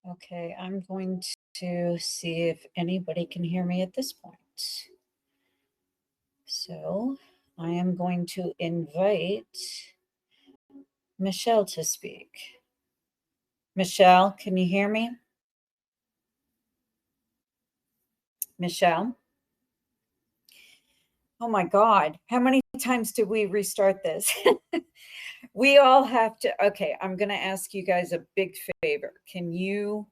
Okay, I'm going to see if anybody can hear me at this point. So I am going to invite Michelle to speak. Michelle, can you hear me? Michelle? Oh my God, how many times did we restart this? We all have to, okay, I'm going to ask you guys a big favor. Can you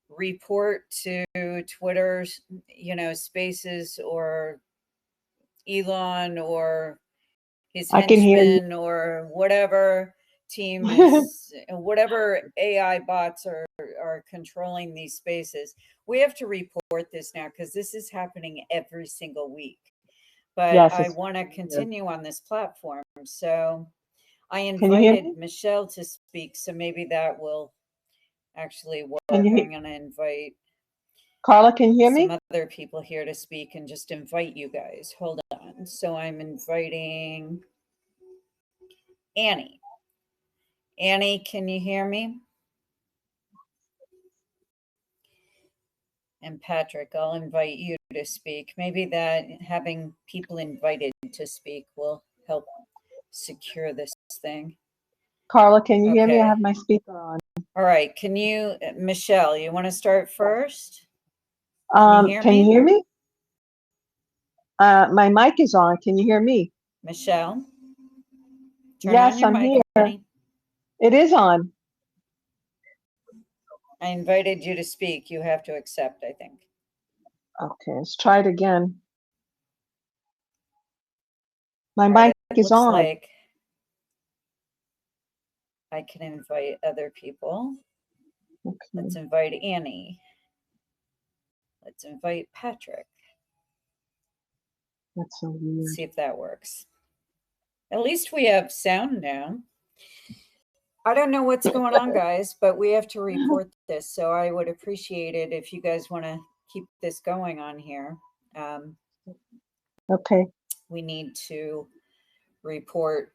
report to Twitter's, Spaces or Elon or his I can hear you. henchmen or whatever team is, whatever AI bots are controlling these spaces? We have to report this now because this is happening every single week. But Yes, I it's want to continue on this platform. So I Can you hear invited me? Michelle to speak, so maybe that will actually Can work. you hear I'm going to invite Carla, can you hear some me? other people here to speak and just invite you guys. Hold on. So I'm inviting Annie. Annie, can you hear me? And Patrick, I'll invite you to speak. Maybe that having people invited to speak will help secure this thing. Carla, can you hear me? I Okay. have my speaker on. All right. Can you, Michelle, you want to start first? Can you hear Can you me? hear me? My mic is on. Can you hear me? Michelle? Turn on Yes, your I'm mic, here. honey. It is on. I invited you to speak. You have to accept, I think. Okay, let's try it again. My All right. mic It is looks on. like I can invite other people. Okay. Let's invite Annie. Let's invite Patrick. That's so weird. See if that works. At least we have sound now. I don't know what's going on, guys, but we have to report this. So I would appreciate it if you guys want to keep this going on here. Okay. We need to report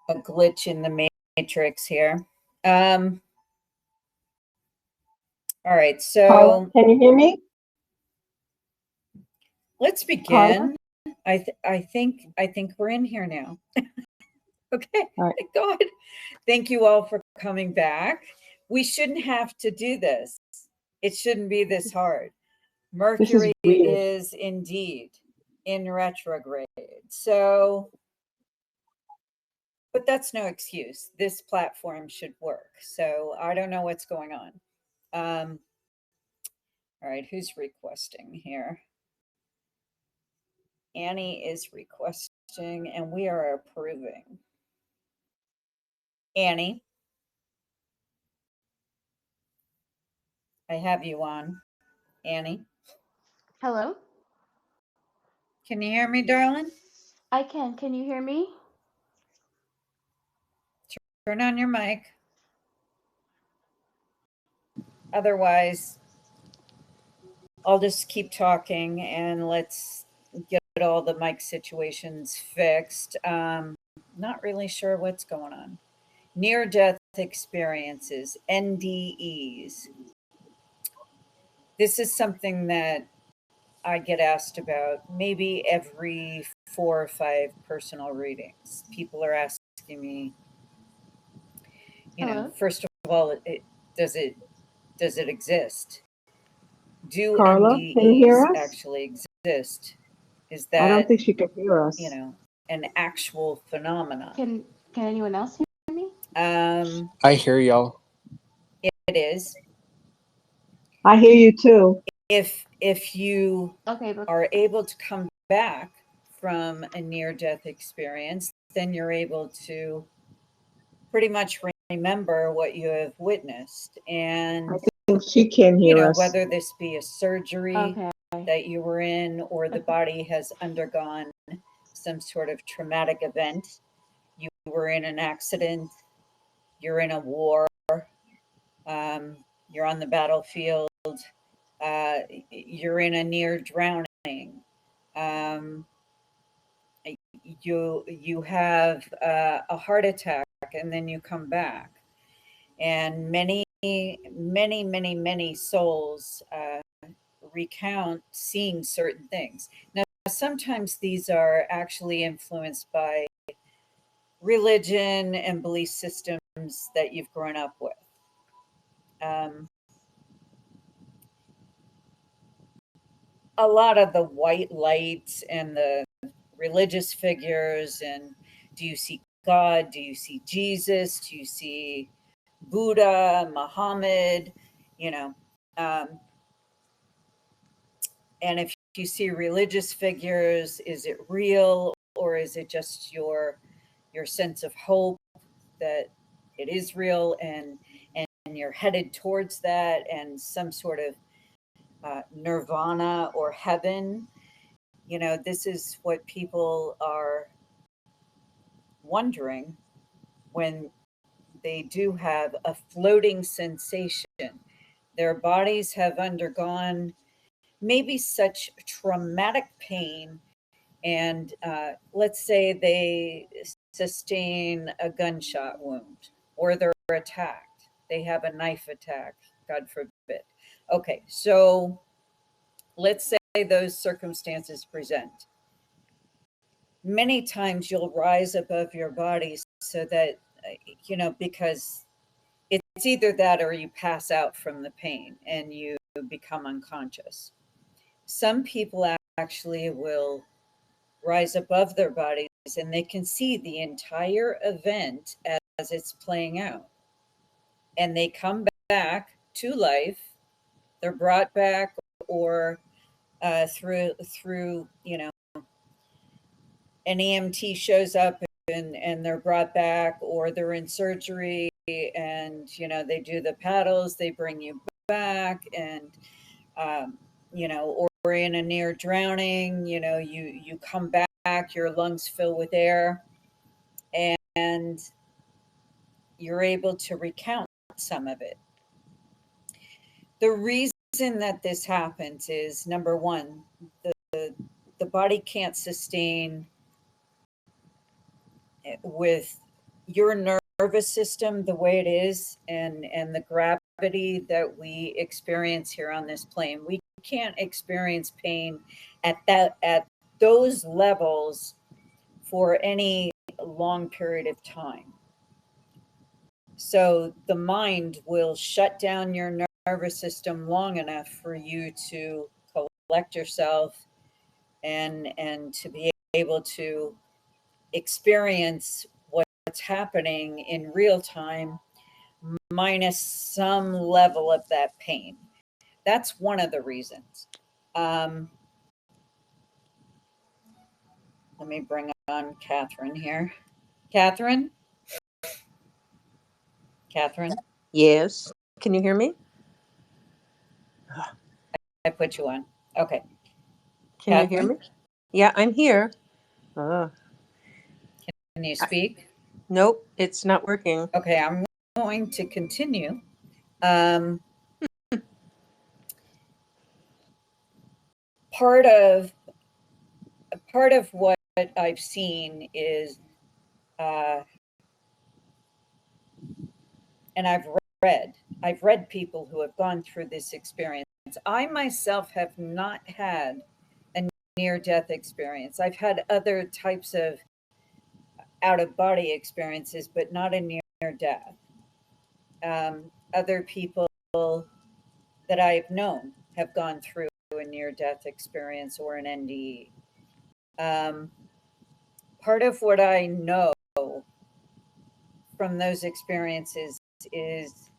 a glitch in the matrix here. All right, Carla, so can you hear me? let's Carla? begin. I think we're in here now. Okay, All right. thank God. Thank you all for coming back. We shouldn't have to do this. It shouldn't be this hard. This is Mercury weird. is indeed in retrograde. So, but that's no excuse. This platform should work. So I don't know what's going on. All right, who's requesting here? Annie is requesting, and we are approving. Annie, I have you on. Annie, Hello? can you hear me, darling? I can. Can you hear me? Turn on your mic. Otherwise, I'll just keep talking and let's get all the mic situations fixed. Not really sure what's going on. Near death experiences, NDEs. This is something that I get asked about maybe every 4 or 5 personal readings. People are asking me, Hello? first of all, does it exist? Do Carla, can you hear NDEs us? actually exist? Is I don't that, think she can hear us. an actual phenomenon? Can anyone else hear me? I hear y'all. It is. I hear you too. If you Okay, but are able to come back from a near-death experience, then you're able to pretty much remember what you have witnessed. And, I think she can hear us. whether this be a surgery okay. that you were in or the body has undergone some sort of traumatic event, you were in an accident, you're in a war, you're on the battlefield, you're in a near drowning, um, you have a heart attack and then you come back. And many souls recount seeing certain things. Now, sometimes these are actually influenced by religion and belief systems that you've grown up with. A lot of the white lights and the religious figures, and do you see God? Do you see Jesus? Do you see Buddha, Muhammad? You know, and if you see religious figures, is it real, or is it just your sense of hope that it is real, and you're headed towards that, and some sort of nirvana or heaven? You know, this is what people are wondering when they do have a floating sensation. Their bodies have undergone maybe such traumatic pain, and let's say they sustain a gunshot wound, or they're attacked. They have a knife attack, God forbid. Okay, so let's say those circumstances present. Many times you'll rise above your body so that, because it's either that or you pass out from the pain and you become unconscious. Some people actually will rise above their bodies and they can see the entire event as it's playing out. And they come back to life. They're brought back, or through an EMT shows up and they're brought back, or they're in surgery and they do the paddles, they bring you back, and or in a near drowning, you come back, your lungs fill with air, and you're able to recount some of it. The reason that this happens is, number one, the body can't sustain with your nervous system the way it is, and the gravity that we experience here on this plane. We can't experience pain at those levels for any long period of time. So the mind will shut down your nervous system long enough for you to collect yourself and to be able to experience what's happening in real time, minus some level of that pain. That's one of the reasons. Let me bring on Catherine here. Catherine? Catherine? Yes. Can you hear me? I put you on. Okay. Can you hear me? Yeah, I'm here. Can you speak? Nope, it's not working. Okay, I'm going to continue. Part of what I've seen is, and I've read people who have gone through this experience. I myself have not had a near-death experience. I've had other types of out-of-body experiences, but not a near-death. Other people that I've known have gone through a near-death experience or an NDE. Part of what I know from those experiences is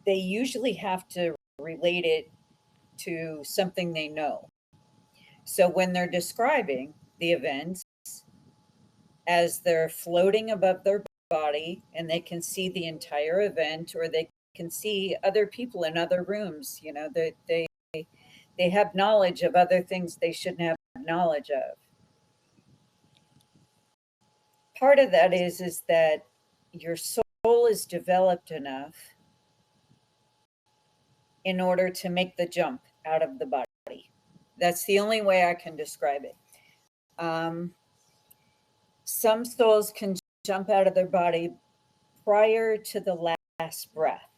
they usually have to relate it to something they know. So when they're describing the events, as they're floating above their body and they can see the entire event, or they can see other people in other rooms, they have knowledge of other things they shouldn't have knowledge of. Part of that is that your soul is developed enough in order to make the jump out of the body. That's the only way I can describe it. Some souls can jump out of their body prior to the last breath.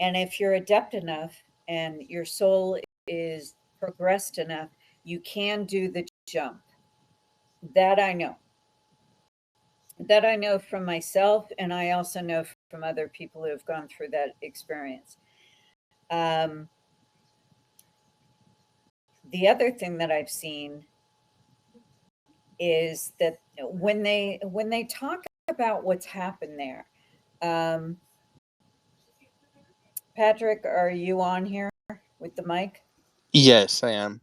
And if you're adept enough and your soul is progressed enough, you can do the jump. That I know. That I know from myself, and I also know from other people who have gone through that experience. The other thing that I've seen is that when they talk about what's happened there, Patrick, are you on here with the mic? Yes, I am.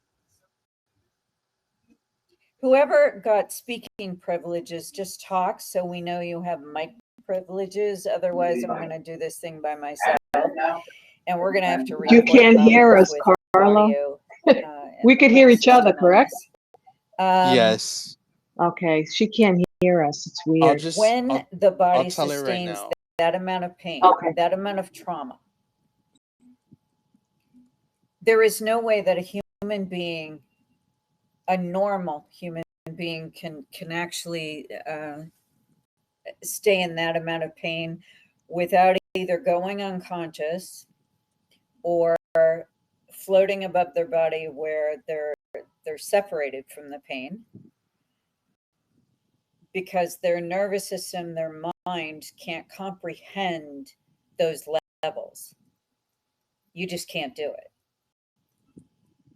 Whoever got speaking privileges, just talk so we know you have mic privileges. Otherwise, I'm going to do this thing by myself, and we're going to have to You record can't hear us, with Carla. audio, We could hear each other, correct? Yes. Okay, she can't hear us. It's weird. When the body tell her right sustains now. that amount of pain, Okay. that amount of trauma, there is no way that a human being, a normal human being, can actually stay in that amount of pain without either going unconscious or floating above their body where they're separated from the pain, because their nervous system, their mind can't comprehend those levels. You just can't do it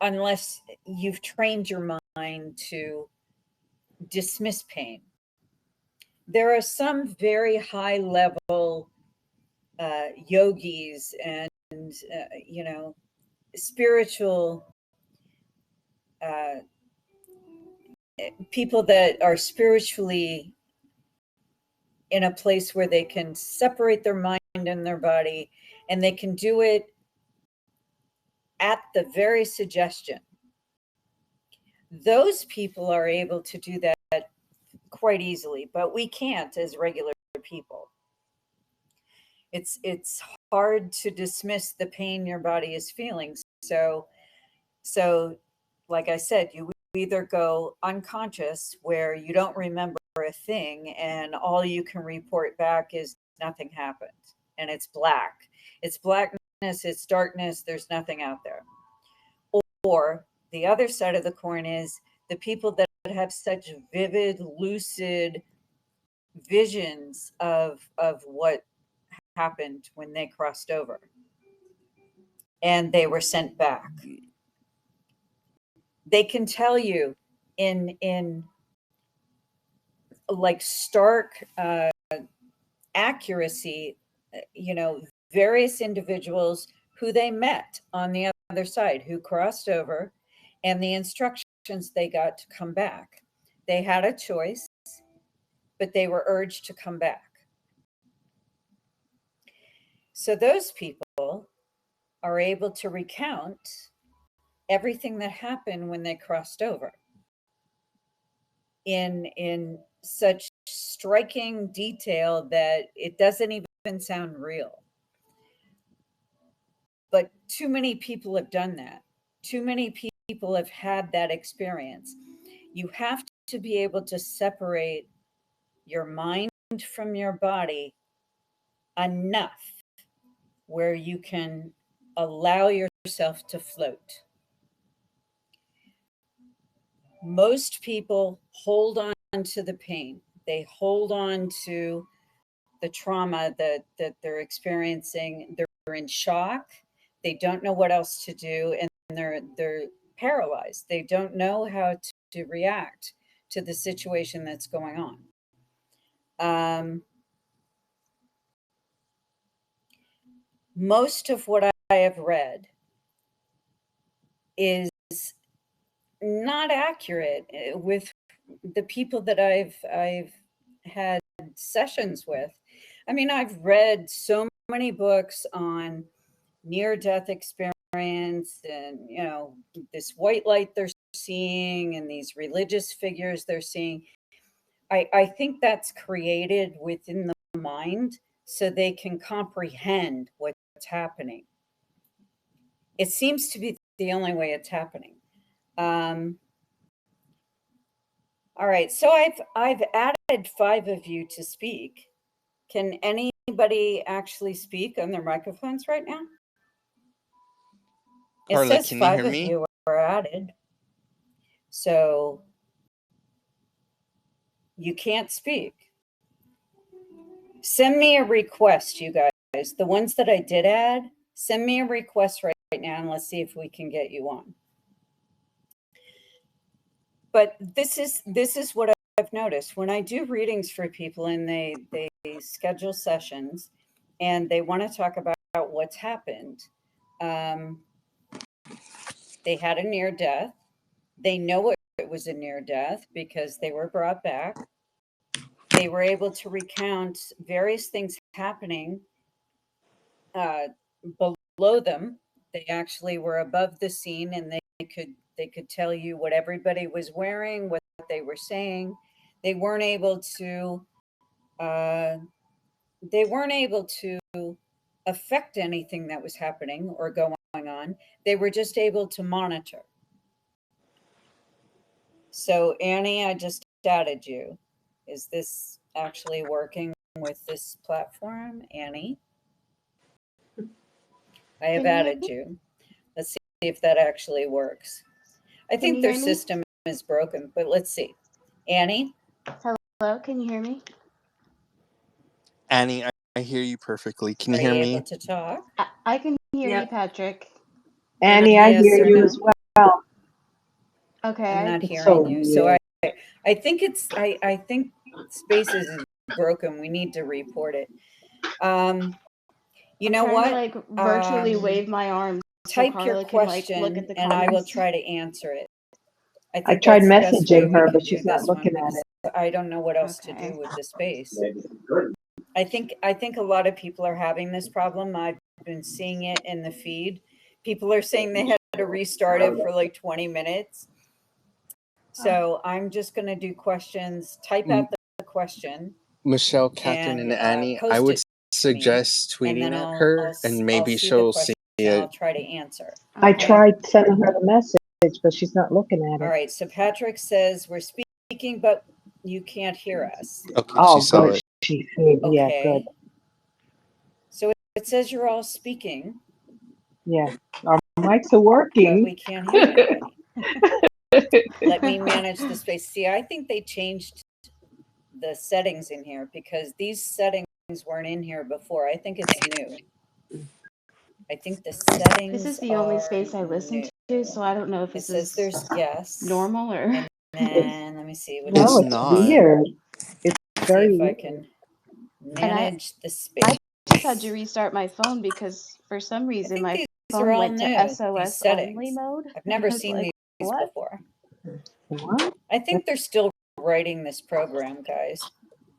unless you've trained your mind to dismiss pain. There are some very high level yogis and spiritual people that are spiritually in a place where they can separate their mind and their body, and they can do it at the very suggestion. Those people are able to do that quite easily, but we can't as regular people. It's hard to dismiss the pain your body is feeling. So like I said, you either go unconscious where you don't remember a thing and all you can report back is nothing happened, and it's black. It's blackness, it's darkness, there's nothing out there. Or the other side of the coin is the people that have such vivid, lucid visions of what happened when they crossed over and they were sent back. They can tell you in like stark accuracy, various individuals who they met on the other side, who crossed over, and the instructions they got to come back. They had a choice, but they were urged to come back. So those people are able to recount everything that happened when they crossed over in such striking detail that it doesn't even sound real. But too many people have done that. Too many people have had that experience. You have to be able to separate your mind from your body enough where you can allow yourself to float. Most people hold on to the pain. They hold on to the trauma that they're experiencing. They're in shock. They don't know what else to do, and they're paralyzed. They don't know how to react to the situation that's going on. Most of what I have read is not accurate with the people that I've had sessions with. I mean, I've read so many books on near-death experience and, this white light they're seeing and these religious figures they're seeing. I think that's created within the mind so they can comprehend what's happening. It seems to be the only way it's happening. All right, so I've added 5 of you to speak. Can anybody actually speak on their microphones right now? It Carla, says can you 5 hear of me? you are added. So you can't speak. Send me a request, you guys. The ones that I did add, send me a request right now and let's see if we can get you on. But this is what I've noticed. When I do readings for people and they schedule sessions and they want to talk about what's happened, they had a near death. They know it was a near death because they were brought back. They were able to recount various things happening below them. They actually were above the scene and they could tell you what everybody was wearing, what they were saying. They weren't able to affect anything that was happening or going on. They were just able to monitor. So Annie, I just added you. Is this actually working with this platform, Annie? I have Can you hear added me? you. Let's see if that actually works. I Can think you their hear me? system is broken, but let's see. Annie? Hello, can you hear me? Annie, I hear you perfectly. Can you Are hear you me? able to talk? I can hear you, Yep. Patrick. Annie, I Yes hear or you no? as well. Okay, I'm not It's hearing so you. So weird. I think I think Spaces is broken. We need to report it. You I'm know trying to what? like virtually wave my arms so Type your Carla can like look question at the and I will comments. try to answer it. I I think tried that's the best way messaging we her, can but do she's not this one looking at because it. I don't know what else to Okay. do with the space. I think a lot of people are having this problem. I've been seeing it in the feed. People are saying they had to restart it for like 20 minutes. So I'm just going to do questions, type out the question Michelle, Catherine, and and Annie, I post would it to me, suggest and tweeting then at I'll her and maybe see the she'll question see and I'll it. try to answer. I Okay. tried sending her the message, but she's not looking at All it. right. So Patrick says we're speaking, but you can't hear us. Okay, she Oh, saw good. it. She see. Yeah, Okay. good. So it says you're all speaking, Yeah. Our mics are but working. we can't hear anybody. Let me manage the space. See, I think they changed the settings in here because these settings weren't in here before. I think it's new. I think the settings This is the only are space I listen new. to, so I don't know if It this says is there's guests. normal or. And then let me see what No, It's it's not. weird. It's see very if I weird. can And manage the space. just had to restart my phone because for some I reason think my these are phone all went to new, these SOS only settings. mode. I've never I was seen like, these what? before. What? I think they're still writing this program, guys.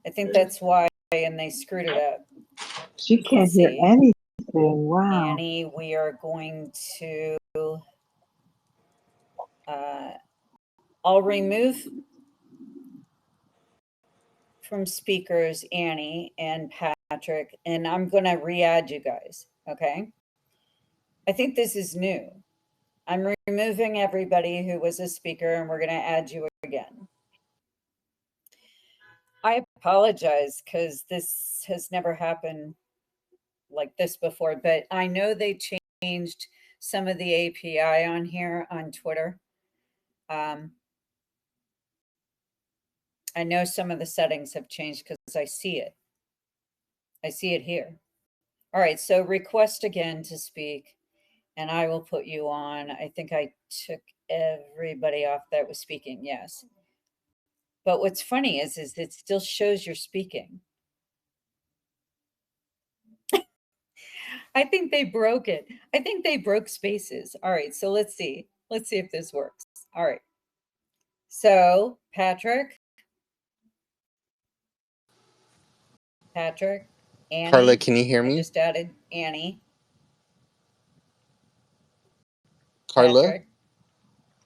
I think that's why, and they screwed it up. She can't Let's hear see. anything. Wow. Annie, we are going to, I'll remove from speakers Annie and Patrick, and I'm going to re-add you guys, okay? I think this is new. I'm removing everybody who was a speaker, and we're going to add you again. I apologize because this has never happened like this before, but I know they changed some of the API on here on Twitter. I know some of the settings have changed because I see it. I see it here. All right, so request again to speak, and I will put you on. I think I took everybody off that was speaking, yes. But what's funny is it still shows you're speaking. I think they broke it. I think they broke spaces. All right, so let's see. Let's see if this works. All right. So, Patrick, Annie. Carla, can you hear I me? just added Annie. Carla? Patrick,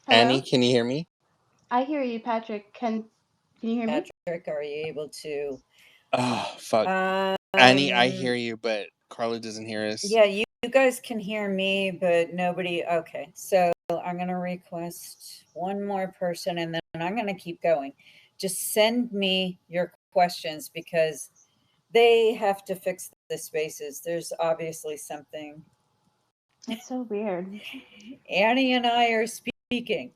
Hello? Annie, can you hear me? I hear you, Patrick. Can you hear me? Patrick, are you able to? Oh, fuck. Annie, I hear you, but Carla doesn't hear us. Yeah, you guys can hear me, but nobody. Okay, so I'm going to request one more person and then I'm going to keep going. Just send me your questions because They have to fix the spaces. There's obviously something. That's so weird. Annie and I are speaking,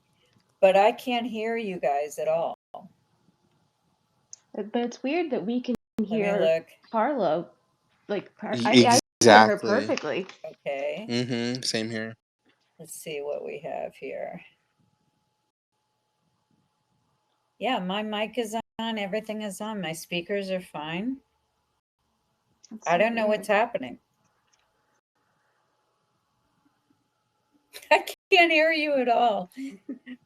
but I can't hear you guys at all. But it's weird that we can Let me hear look. Carlo. Like, I hear her Exactly. perfectly. Okay. Mm-hmm. Same here. Let's see what we have here. Yeah, my mic is on. Everything is on. My speakers are fine. That's I so don't know weird. what's happening. I can't hear you at all.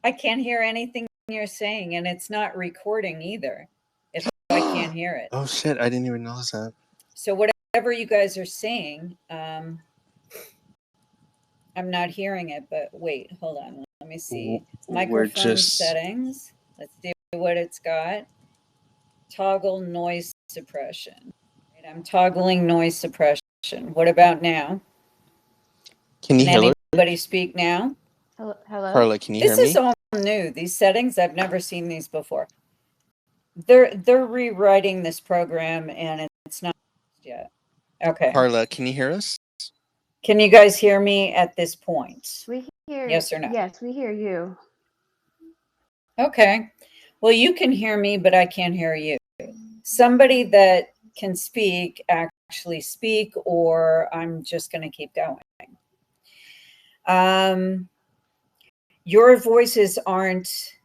I can't hear anything you're saying, and it's not recording either if I can't hear it. Oh shit! I didn't even notice that. So whatever you guys are saying, I'm not hearing it, but wait, hold on. Let me see. We're Microphone just settings. Let's see what it's got. Toggle noise suppression. Right, I'm toggling noise suppression. What about now? Can you Can hear anybody speak now? Hello? Carla? Can you This hear is me? all new. These settings, I've never seen these before. They're rewriting this program and it's not yet. Okay. Carla, can you hear us? Can you guys hear me at this point? We hear. Yes or no? Yes, we hear you. Okay. Well, you can hear me, but I can't hear you. Somebody that can speak actually speak, or I'm just going to keep going. Your voices aren't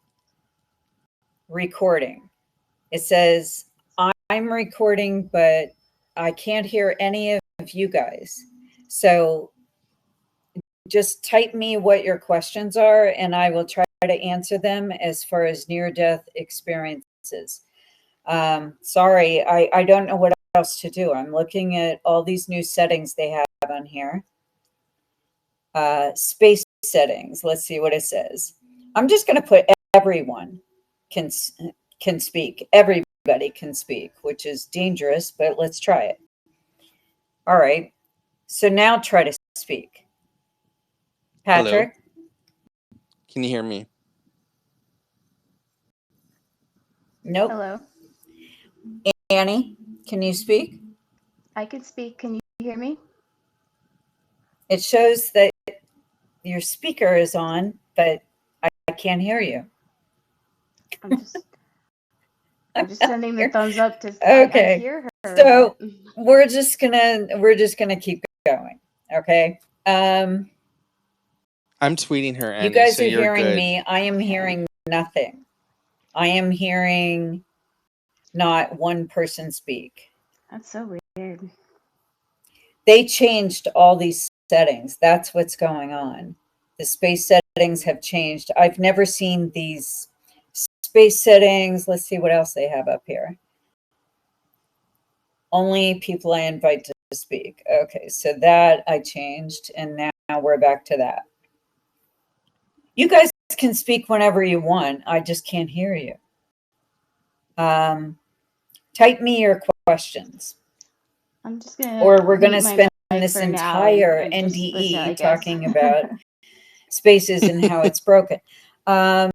recording. It says I'm recording, but I can't hear any of you guys. So just type me what your questions are, and I will try to answer them as far as near-death experiences. Sorry, I don't know what else to do. I'm looking at all these new settings they have on here. Space settings. Let's see what it says. I'm just going to put everyone can speak. Everybody can speak, which is dangerous, but let's try it. All right. So now try to speak. Patrick? Hello? Can you hear me? Nope. Hello? Annie, can you speak? I can speak. Can you hear me? It shows that your speaker is on, but I can't hear you. I'm just sending the thumbs up to Okay. I hear her. So but- we're just gonna keep going. Okay. I'm tweeting her, Annie, You guys so are you're hearing good. me. I am hearing nothing. I am hearing not one person speak. That's so weird. They changed all these settings. That's what's going on. The space settings have changed. I've never seen these space settings. Let's see what else they have up here. Only people I invite to speak. Okay, so that I changed, and now we're back to that. You guys can speak whenever you want. I just can't hear you. Type me your questions. I'm just gonna. Or we're going to mute my spend mic this for now entire and just listen, I NDE guess. talking about spaces and how it's broken. Let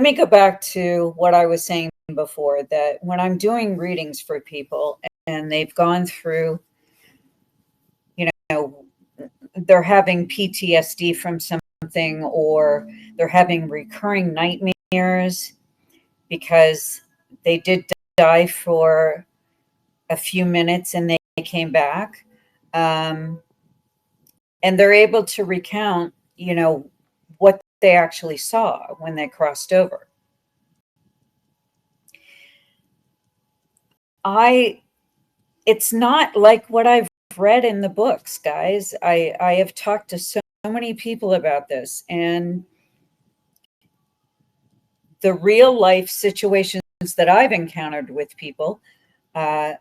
me go back to what I was saying before, that when I'm doing readings for people and they've gone through, you know, they're having PTSD from something, or they're having recurring nightmares because they did die for a few minutes and they came back. And they're able to recount, what they actually saw when they crossed over. It's not like what I've read in the books, guys. I have talked to so many people about this, and the real life situations that I've encountered with people are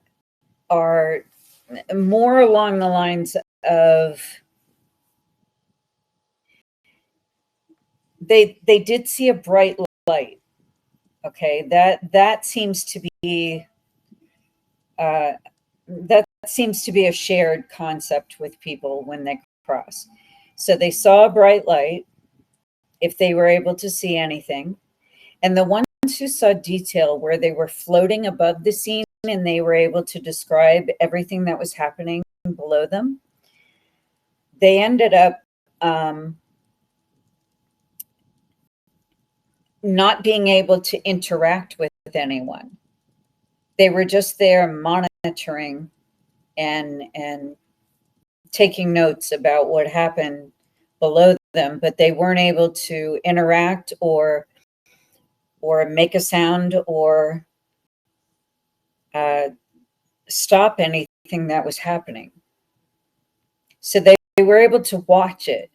more along the lines of they did see a bright light. Okay, that seems to be a shared concept with people when they cross. So they saw a bright light, if they were able to see anything, and the ones who saw detail where they were floating above the scene and they were able to describe everything that was happening below them. They ended up not being able to interact with anyone. They were just there monitoring and taking notes about what happened below them, but they weren't able to interact or make a sound or stop anything that was happening. So they were able to watch it.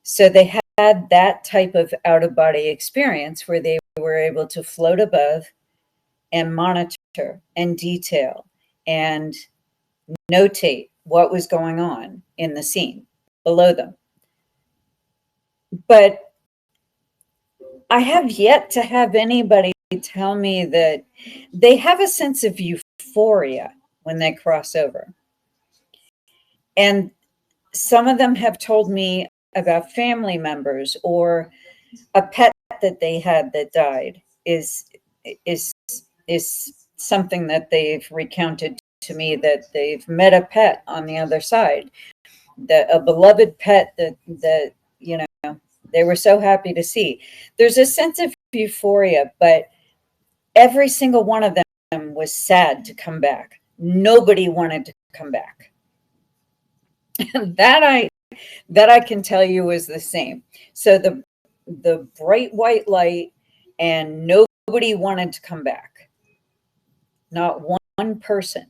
So they had that type of out-of-body experience where they were able to float above and monitor and detail and notate what was going on in the scene below them. But I have yet to have anybody tell me that they have a sense of euphoria when they cross over. And some of them have told me about family members or a pet that they had that died is something that they've recounted to me, that they've met a pet on the other side, that a beloved pet that you know they were so happy to see. There's a sense of euphoria, but every single one of them was sad to come back. Nobody wanted to come back. that I can tell you is the same. So the bright white light, and nobody wanted to come back. Not one person.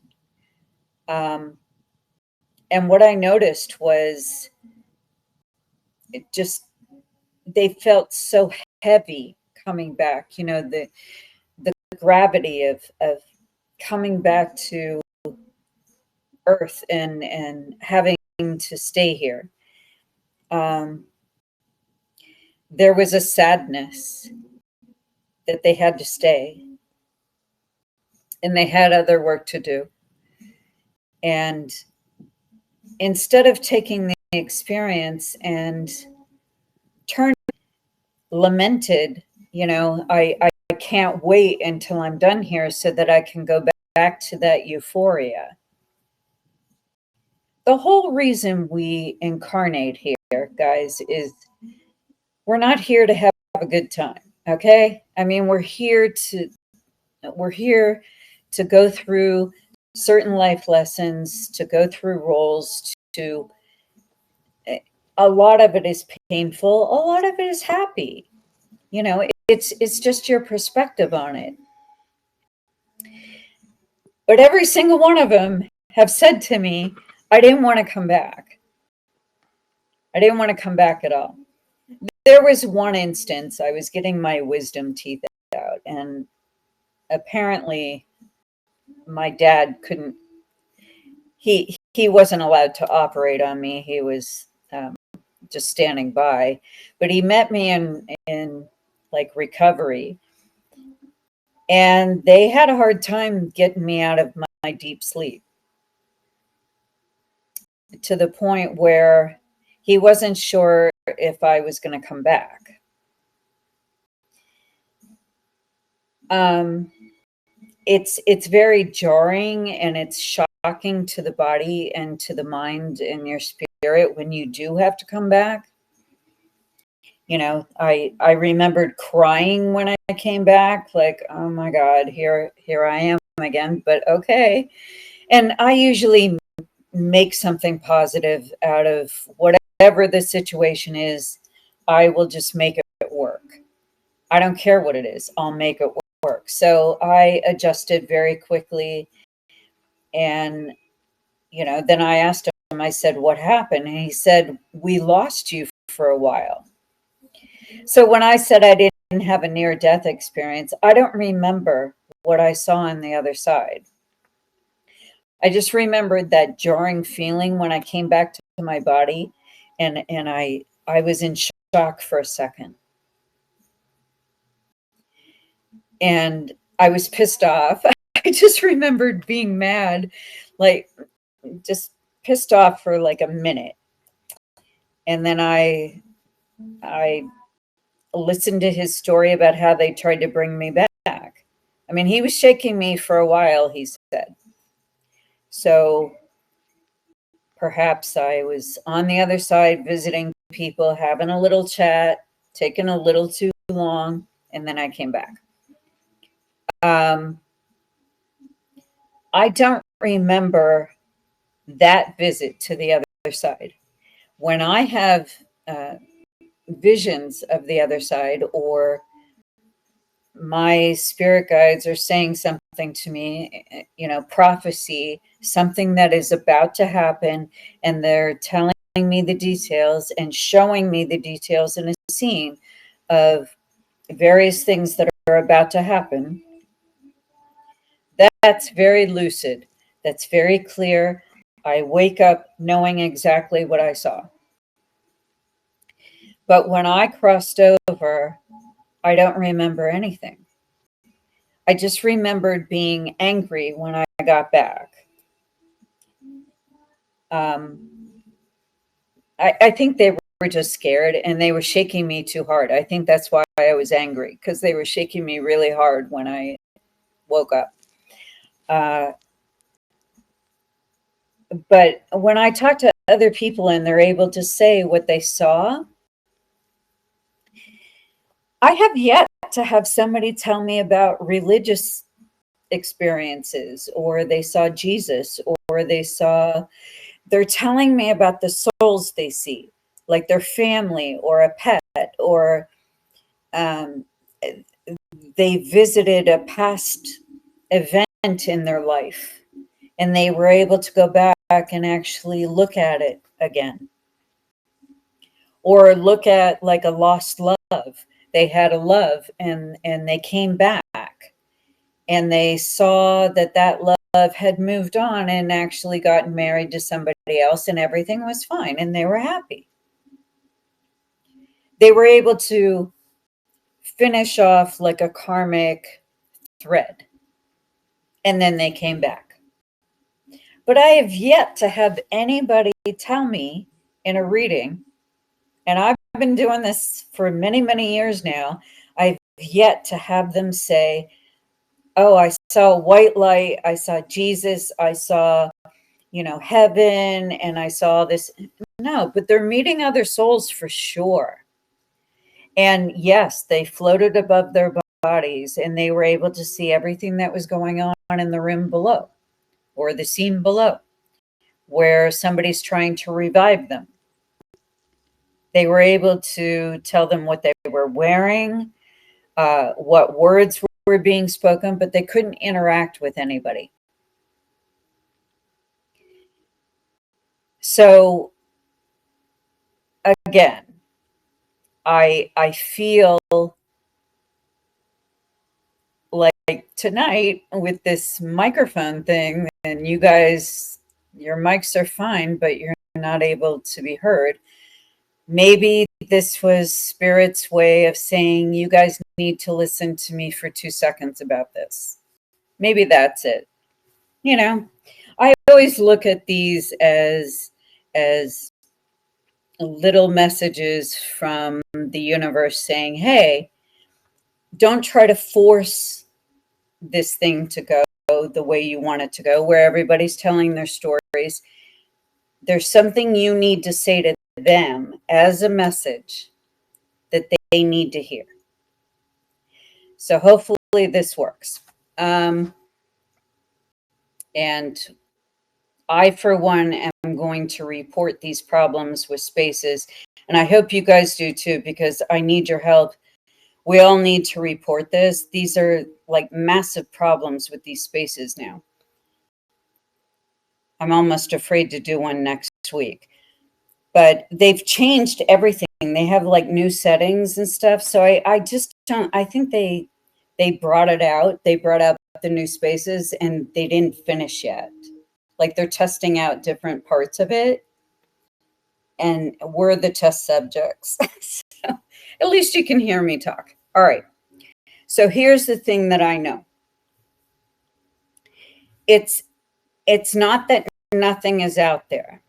And what I noticed was they felt so heavy coming back. You know, the gravity of coming back to Earth and having to stay here. There was a sadness that they had to stay, and they had other work to do. And instead of taking the experience and lamented, you know, I can't wait until I'm done here so that I can go back to that euphoria. The whole reason we incarnate here, guys, is we're not here to have a good time, okay? I mean, we're here to go through certain life lessons, to go through roles, to a lot of it is painful, a lot of it is happy. You know, it's just your perspective on it. But every single one of them have said to me, I didn't want to come back. I didn't want to come back at all. There was one instance, I was getting my wisdom teeth out, and apparently my dad couldn't, he wasn't allowed to operate on me. He was just standing by, but he met me in like recovery, and they had a hard time getting me out of my deep sleep, to the point where he wasn't sure if I was going to come back. It's very jarring, and it's shocking to the body and to the mind and your spirit when you do have to come back. You know, I remembered crying when I came back, like, oh my God, here I am again, but okay. And I usually make something positive out of whatever the situation is. I will just make it work. I don't care what it is. I'll make it work. So I adjusted very quickly. And, you know, then I asked him, I said, what happened? And he said, we lost you for a while. So when I said I didn't have a near-death experience, I don't remember what I saw on the other side. I just remembered that jarring feeling when I came back to my body, and I was in shock for a second. And I was pissed off. I just remembered being mad, like just pissed off for like a minute. And then I listened to his story about how they tried to bring me back. I mean, he was shaking me for a while, he said. So perhaps I was on the other side visiting people, having a little chat, taking a little too long, and then I came back. I don't remember that visit to the other side. When I have visions of the other side, or my spirit guides are saying something to me, prophecy, something that is about to happen, and they're telling me the details and showing me the details in a scene of various things that are about to happen. That's very lucid. That's very clear. I wake up knowing exactly what I saw. But when I crossed over, I don't remember anything. I just remembered being angry when I got back. I think they were just scared, and they were shaking me too hard. I think that's why I was angry, because they were shaking me really hard when I woke up. But when I talk to other people and they're able to say what they saw, I have yet to have somebody tell me about religious experiences, or they saw Jesus, or they're telling me about the souls they see, like their family or a pet, or they visited a past event in their life and they were able to go back and actually look at it again, or look at like a lost love. They had a love and they came back and they saw that love had moved on and actually gotten married to somebody else, and everything was fine and they were happy. They were able to finish off like a karmic thread, and then they came back. But I have yet to have anybody tell me in a reading, and I've been doing this for many, many years now, I've yet to have them say, oh, I saw a white light, I saw Jesus, I saw, heaven, and I saw this. No, but they're meeting other souls for sure. And yes, they floated above their bodies and they were able to see everything that was going on in the room below, or the scene below, where somebody's trying to revive them. They were able to tell them what they were wearing, what words were being spoken, but they couldn't interact with anybody. So again, I feel like tonight with this microphone thing, and you guys, your mics are fine, but you're not able to be heard. Maybe this was Spirit's way of saying, you guys need to listen to me for 2 seconds about this. Maybe that's it. I always look at these as little messages from the universe saying, hey, don't try to force this thing to go the way you want it to go, where everybody's telling their stories. There's something you need to say to them as a message that they need to hear. So hopefully this works. And I, for one, am going to report these problems with spaces. And I hope you guys do too, because I need your help. We all need to report this. These are like massive problems with these spaces now. I'm almost afraid to do one next week. But they've changed everything. They have like new settings and stuff. So I just don't, I think they brought it out. They brought out the new spaces and they didn't finish yet. Like they're testing out different parts of it. And we're the test subjects. So at least you can hear me talk. All right. So here's the thing that I know. It's not that nothing is out there.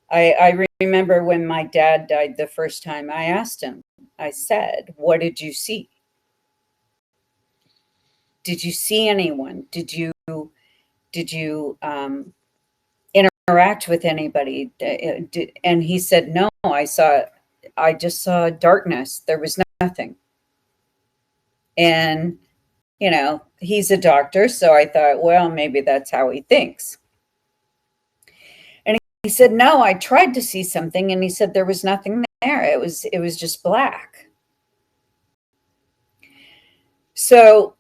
I remember when my dad died the first time, I asked him, I said, what did you see? did you see anyone? Did you interact with anybody? And he said, no, I just saw darkness. There was nothing. And, you know, he's a doctor. So I thought, well, maybe that's how he thinks. And he said, no, I tried to see something. And he said, there was nothing there. It was just black. So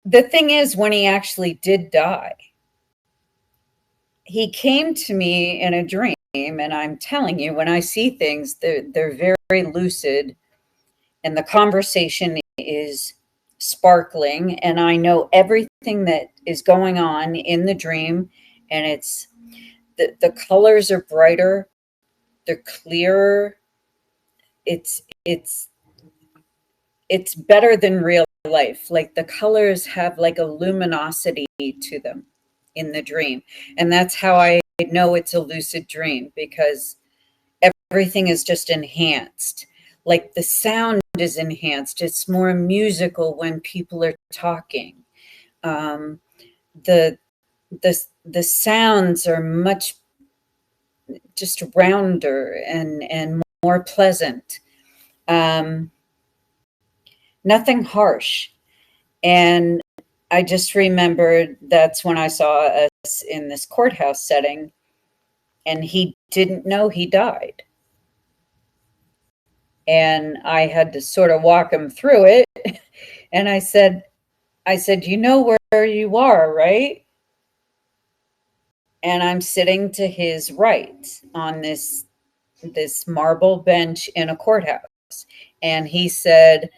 the thing is, when he actually did die, he came to me in a dream, and I'm telling you, when I see things, they're very lucid, and the conversation is sparkling, and I know everything that is going on in the dream, and it's the colors are brighter, they're clearer. It's better than real life. Like the colors have like a luminosity to them in the dream. And that's how I know it's a lucid dream, because everything is just enhanced. Like the sound is enhanced. It's more musical when people are talking. The sounds are much just rounder and more pleasant. Nothing harsh. And I just remembered that's when I saw us in this courthouse setting, and he didn't know he died. And I had to sort of walk him through it. And I said, you know where you are, right? And I'm sitting to his right on this marble bench in a courthouse. And he said,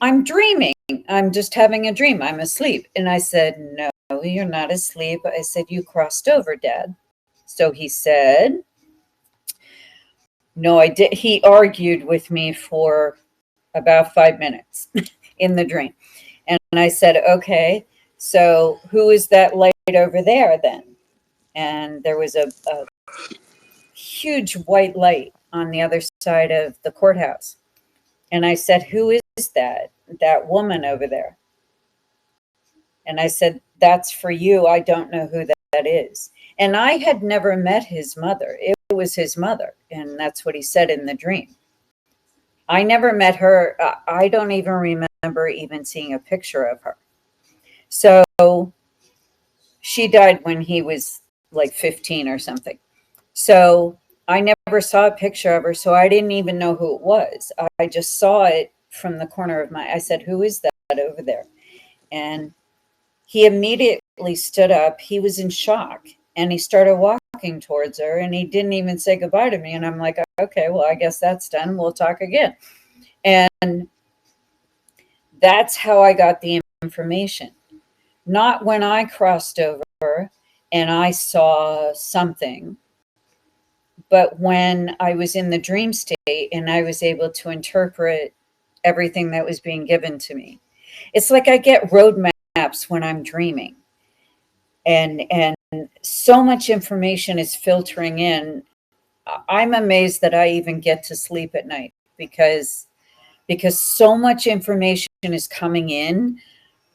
I'm dreaming. I'm just having a dream. I'm asleep. And I said, no, you're not asleep. I said, you crossed over, Dad. So he said, no, I did. He argued with me for about 5 minutes in the dream. And I said, okay, so who is that light over there then? And there was a huge white light on the other side of the courthouse. And I said, who is that woman over there? And I said, that's for you. I don't know who that is. And I had never met his mother. It was his mother. And that's what he said in the dream. I never met her. I don't even remember even seeing a picture of her. So she died when he was like 15 or something. So I never saw a picture of her. So I didn't even know who it was. I just saw it from the corner of my, I said, who is that over there? And he immediately stood up. He was in shock, and he started walking towards her, and he didn't even say goodbye to me. And I'm like, okay, well, I guess that's done. We'll talk again. And that's how I got the information. Not when I crossed over and I saw something, but when I was in the dream state and I was able to interpret everything that was being given to me. It's like I get roadmaps when I'm dreaming, and so much information is filtering in. I'm amazed that I even get to sleep at night because so much information is coming in.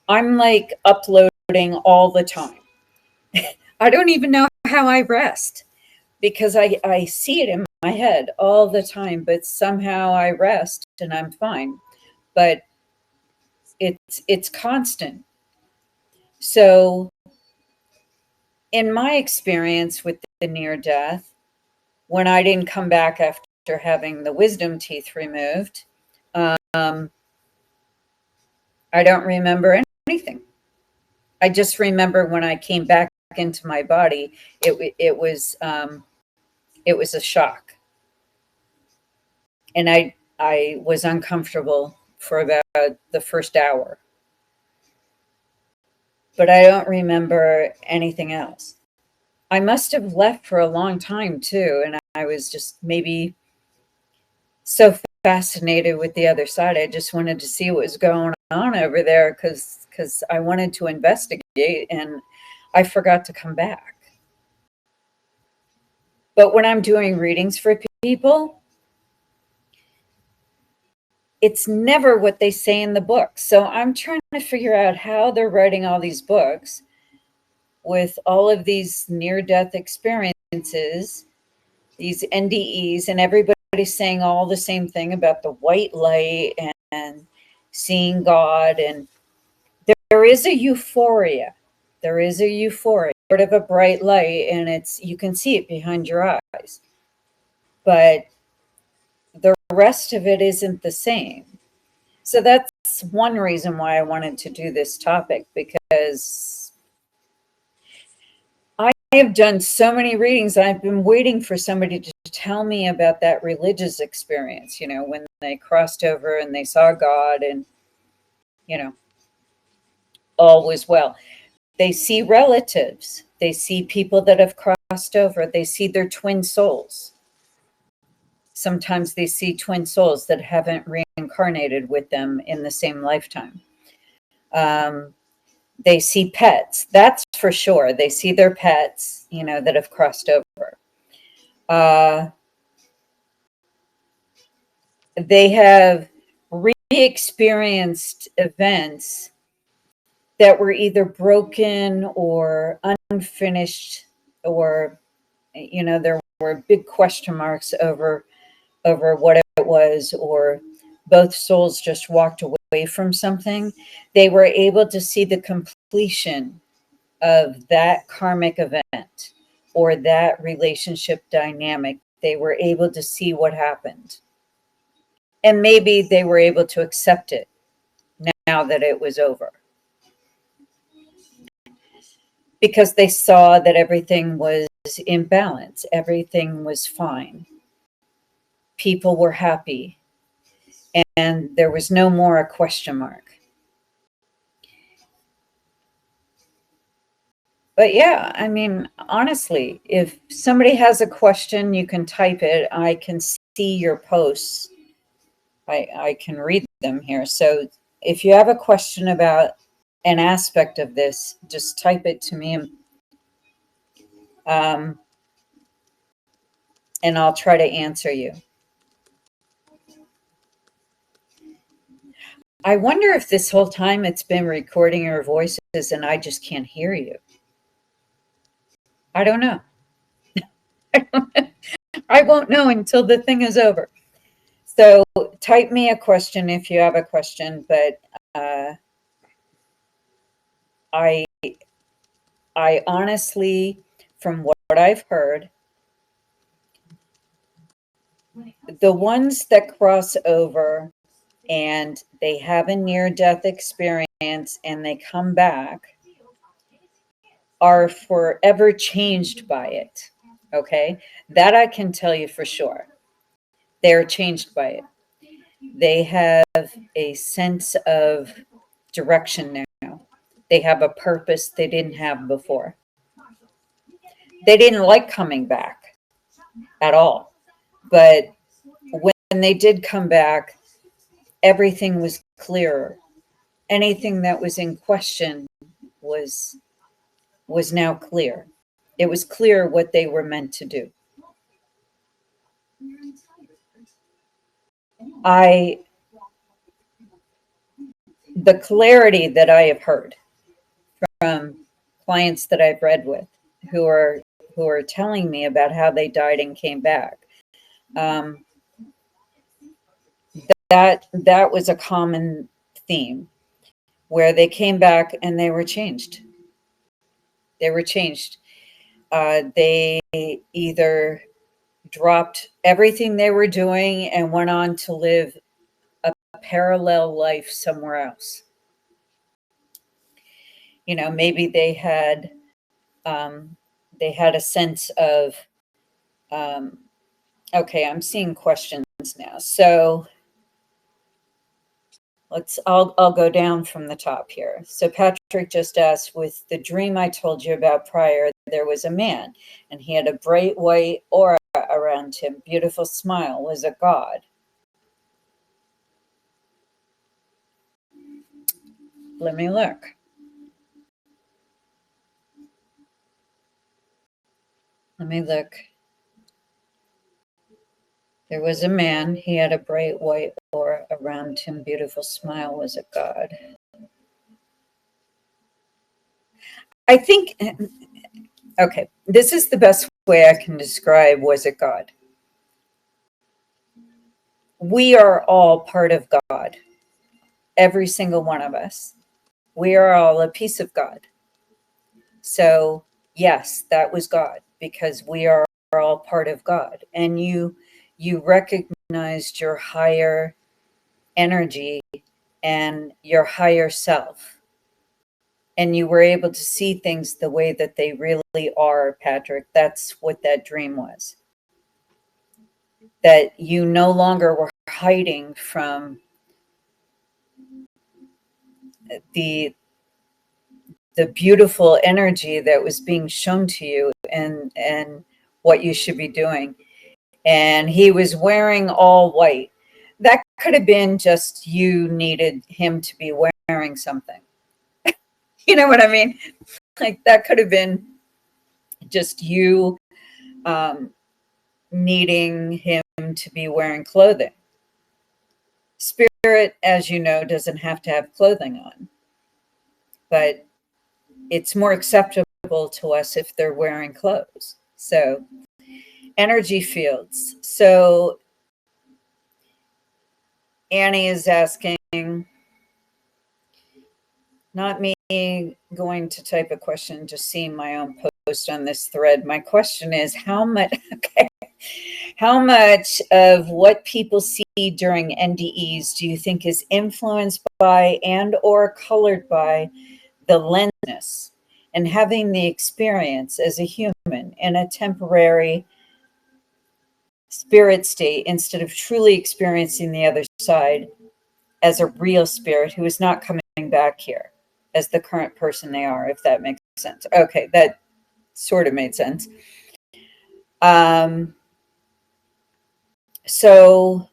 I'm like uploading all the time. I don't even know how I rest, because I see it in my head all the time, but somehow I rest and I'm fine. But it's constant. So in my experience with the near death, when I didn't come back after having the wisdom teeth removed, I don't remember anything. I just remember when I came back into my body, it was a shock, and I was uncomfortable for about the first hour, but I don't remember anything else. I must have left for a long time too, and I was just maybe so fascinated with the other side. I just wanted to see what was going on over there because I wanted to investigate, and I forgot to come back. But when I'm doing readings for people, it's never what they say in the book. So I'm trying to figure out how they're writing all these books with all of these near-death experiences, these NDEs, and everybody's saying all the same thing about the white light and seeing God. And there is a euphoria. There is a euphoria, sort of a bright light, and you can see it behind your eyes. But the rest of it isn't the same. So that's one reason why I wanted to do this topic, because I have done so many readings. I've been waiting for somebody to tell me about that religious experience, when they crossed over and they saw God and, all was well. They see relatives. They see people that have crossed over. They see their twin souls. Sometimes they see twin souls that haven't reincarnated with them in the same lifetime. They see pets. That's for sure. They see their pets, that have crossed over. They have re-experienced events that were either broken or unfinished, or there were big question marks over what it was, or both souls just walked away from something. They were able to see the completion of that karmic event or that relationship dynamic. They were able to see what happened. And maybe they were able to accept it now that it was over, because they saw that everything was in balance. Everything was fine. People were happy. And there was no more a question mark. But yeah, I mean, honestly, if somebody has a question, you can type it. I can see your posts. I can read them here. So if you have a question about an aspect of this, just type it to me, and I'll try to answer you. I wonder if this whole time it's been recording your voices and I just can't hear you. I don't know. I won't know until the thing is over. So type me a question if you have a question, but I honestly, from what I've heard, the ones that cross over and they have a near-death experience and they come back are forever changed by it. Okay? That I can tell you for sure. They're changed by it. They have a sense of direction now. They have a purpose they didn't have before. They didn't like coming back at all. But when they did come back, everything was clearer. Anything that was in question was now clear. It was clear what they were meant to do. The clarity that I have heard from clients that I've read with who are telling me about how they died and came back, that was a common theme, where they came back and they were changed. They were changed. They either dropped everything they were doing and went on to live a parallel life somewhere else. Maybe they had a sense of, okay, I'm seeing questions now. So I'll go down from the top here. So Patrick just asked, with the dream I told you about prior, there was a man and he had a bright white aura around him, beautiful smile, was a god. Let me look. Let me look. There was a man, he had a bright white aura around him, beautiful smile. Was it God? I think, okay, this is the best way I can describe was it God. We are all part of God, every single one of us. We are all a piece of God. So, yes, that was God, because we are all part of God. And you recognized your higher energy and your higher self. And you were able to see things the way that they really are, Patrick. That's what that dream was. That you no longer were hiding from the beautiful energy that was being shown to you and what you should be doing. And he was wearing all white. That could have been just you needed him to be wearing something. You know what I mean? Like that could have been just you needing him to be wearing clothing. Spirit, as you know, doesn't have to have clothing on, but it's more acceptable to us if they're wearing clothes. So energy fields. So Annie is asking, not me going to type a question, just seeing my own post on this thread. My question is how much of what people see during NDEs do you think is influenced by and or colored by the lensness and having the experience as a human in a temporary spirit state instead of truly experiencing the other side as a real spirit who is not coming back here as the current person they are, if that makes sense. Okay, that sort of made sense. So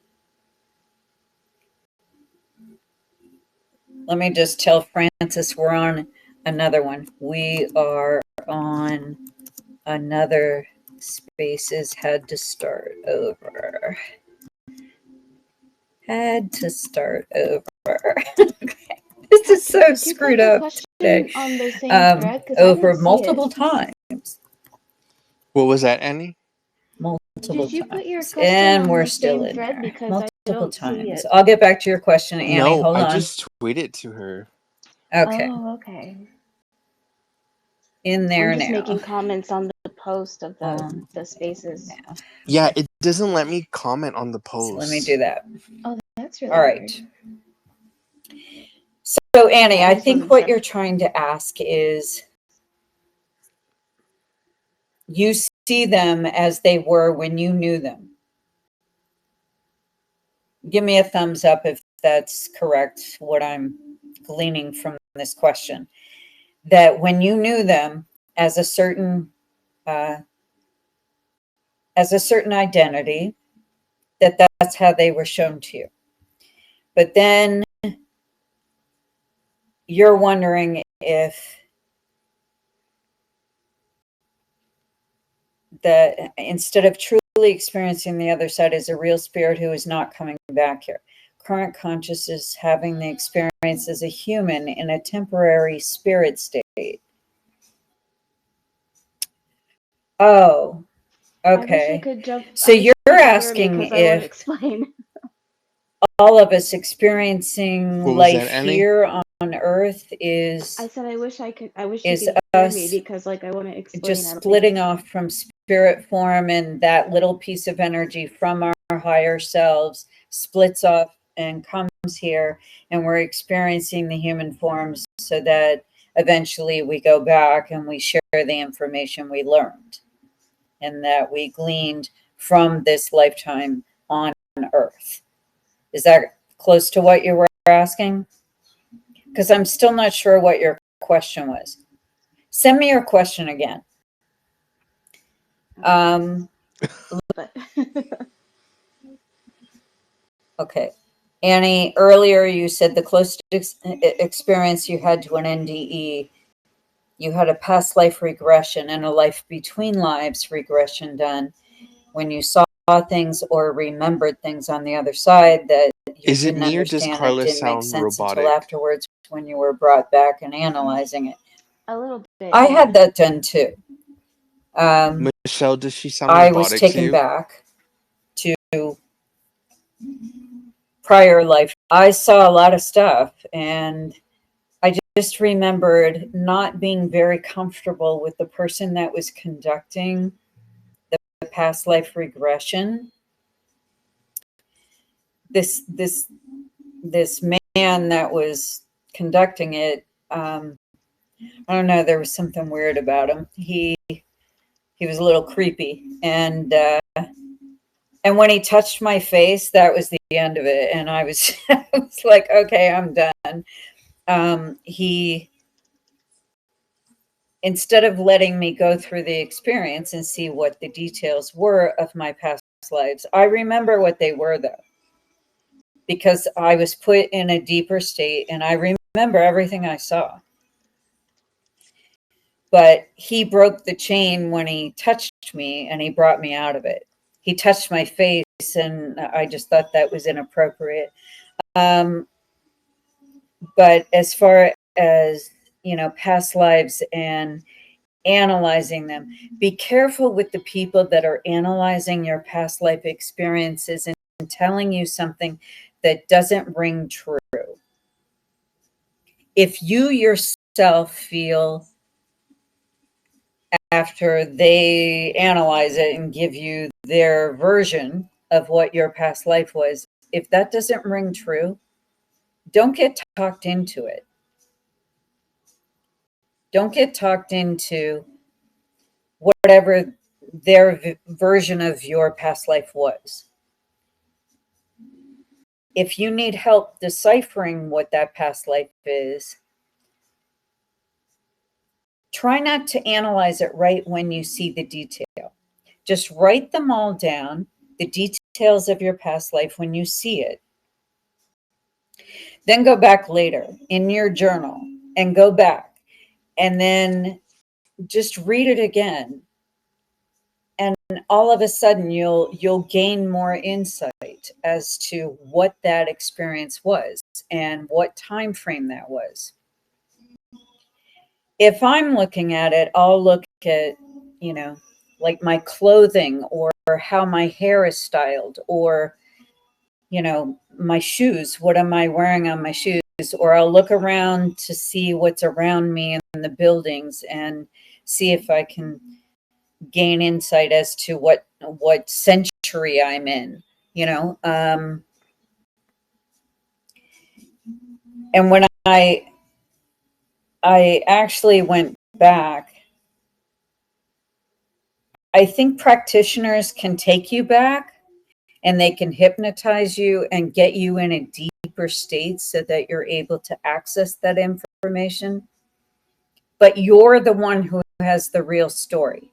let me just tell Francis we're on another one. We are on another Spaces had to start over. Had to start over. Okay. This is so Could you put screwed the up question today. on the same thread? 'Cause I Over didn't see multiple it. times. What was that, Annie? Multiple Did you put your times. question And on we're the still same in thread? there. Because I Multiple don't see times. it. I'll get back to your question, Annie. No, Hold I on. just tweeted to her. Okay. Oh, okay. In there I'm just now. making comments on the post of the spaces. Now. Yeah, it doesn't let me comment on the post. So let me do that. Oh, that's really All weird. right. So Annie, Yeah, I this think one's what better. you're trying to ask is you see them as they were when you knew them. Give me a thumbs up if that's correct, what I'm gleaning from this question. That when you knew them as a certain identity, that's how they were shown to you. But then you're wondering if that instead of truly experiencing the other side as a real spirit who is not coming back here, current consciousness having the experience as a human in a temporary spirit state. Oh, I wish I okay. could jump. So I wish you're you could hear me asking 'cause I want to if explain. all of us experiencing What was life that, Annie? here on Earth is I said I wish I could. I wish you is could hear us me because, like, I want to explain. just I don't think splitting off from spirit form, and that little piece of energy from our higher selves splits off and comes here, and we're experiencing the human forms so that eventually we go back and we share the information we learned and that we gleaned from this lifetime on Earth. Is that close to what you were asking? Because I'm still not sure what your question was. Send me your question again. but Okay. Annie, earlier you said the closest experience you had to an NDE, you had a past life regression and a life between lives regression done when you saw things or remembered things on the other side that you Is it didn't me or does understand, that Carla didn't make sound sense until robotic? afterwards when you were brought back and analyzing it. A little bit. I yeah. had that done too. Michelle, does she sound I was robotic to taken you? back to prior life. I saw a lot of stuff, and I just remembered not being very comfortable with the person that was conducting the past life regression. This man that was conducting it, I don't know, there was something weird about him. He was a little creepy, and when he touched my face, that was the end of it. And I was, I was like, okay, I'm done. He, instead of letting me go through the experience and see what the details were of my past lives, I remember what they were, though, because I was put in a deeper state and I remember everything I saw. But he broke the chain when he touched me and he brought me out of it. He touched my face and I just thought that was inappropriate. But as far as, past lives and analyzing them, be careful with the people that are analyzing your past life experiences and telling you something that doesn't ring true. If you yourself feel, after they analyze it and give you their version of what your past life was, if that doesn't ring true, don't get talked into it. Don't get talked into whatever their version of your past life was. If you need help deciphering what that past life is, try not to analyze it right when you see the detail. Just write them all down, the details of your past life when you see it. Then go back later in your journal and go back and then just read it again. And all of a sudden you'll gain more insight as to what that experience was and what time frame that was. If I'm looking at it, I'll look at, like my clothing or how my hair is styled, or, my shoes. What am I wearing on my shoes? Or I'll look around to see what's around me in the buildings and see if I can gain insight as to what century I'm in, and when I actually went back, I think practitioners can take you back and they can hypnotize you and get you in a deeper state so that you're able to access that information. But you're the one who has the real story.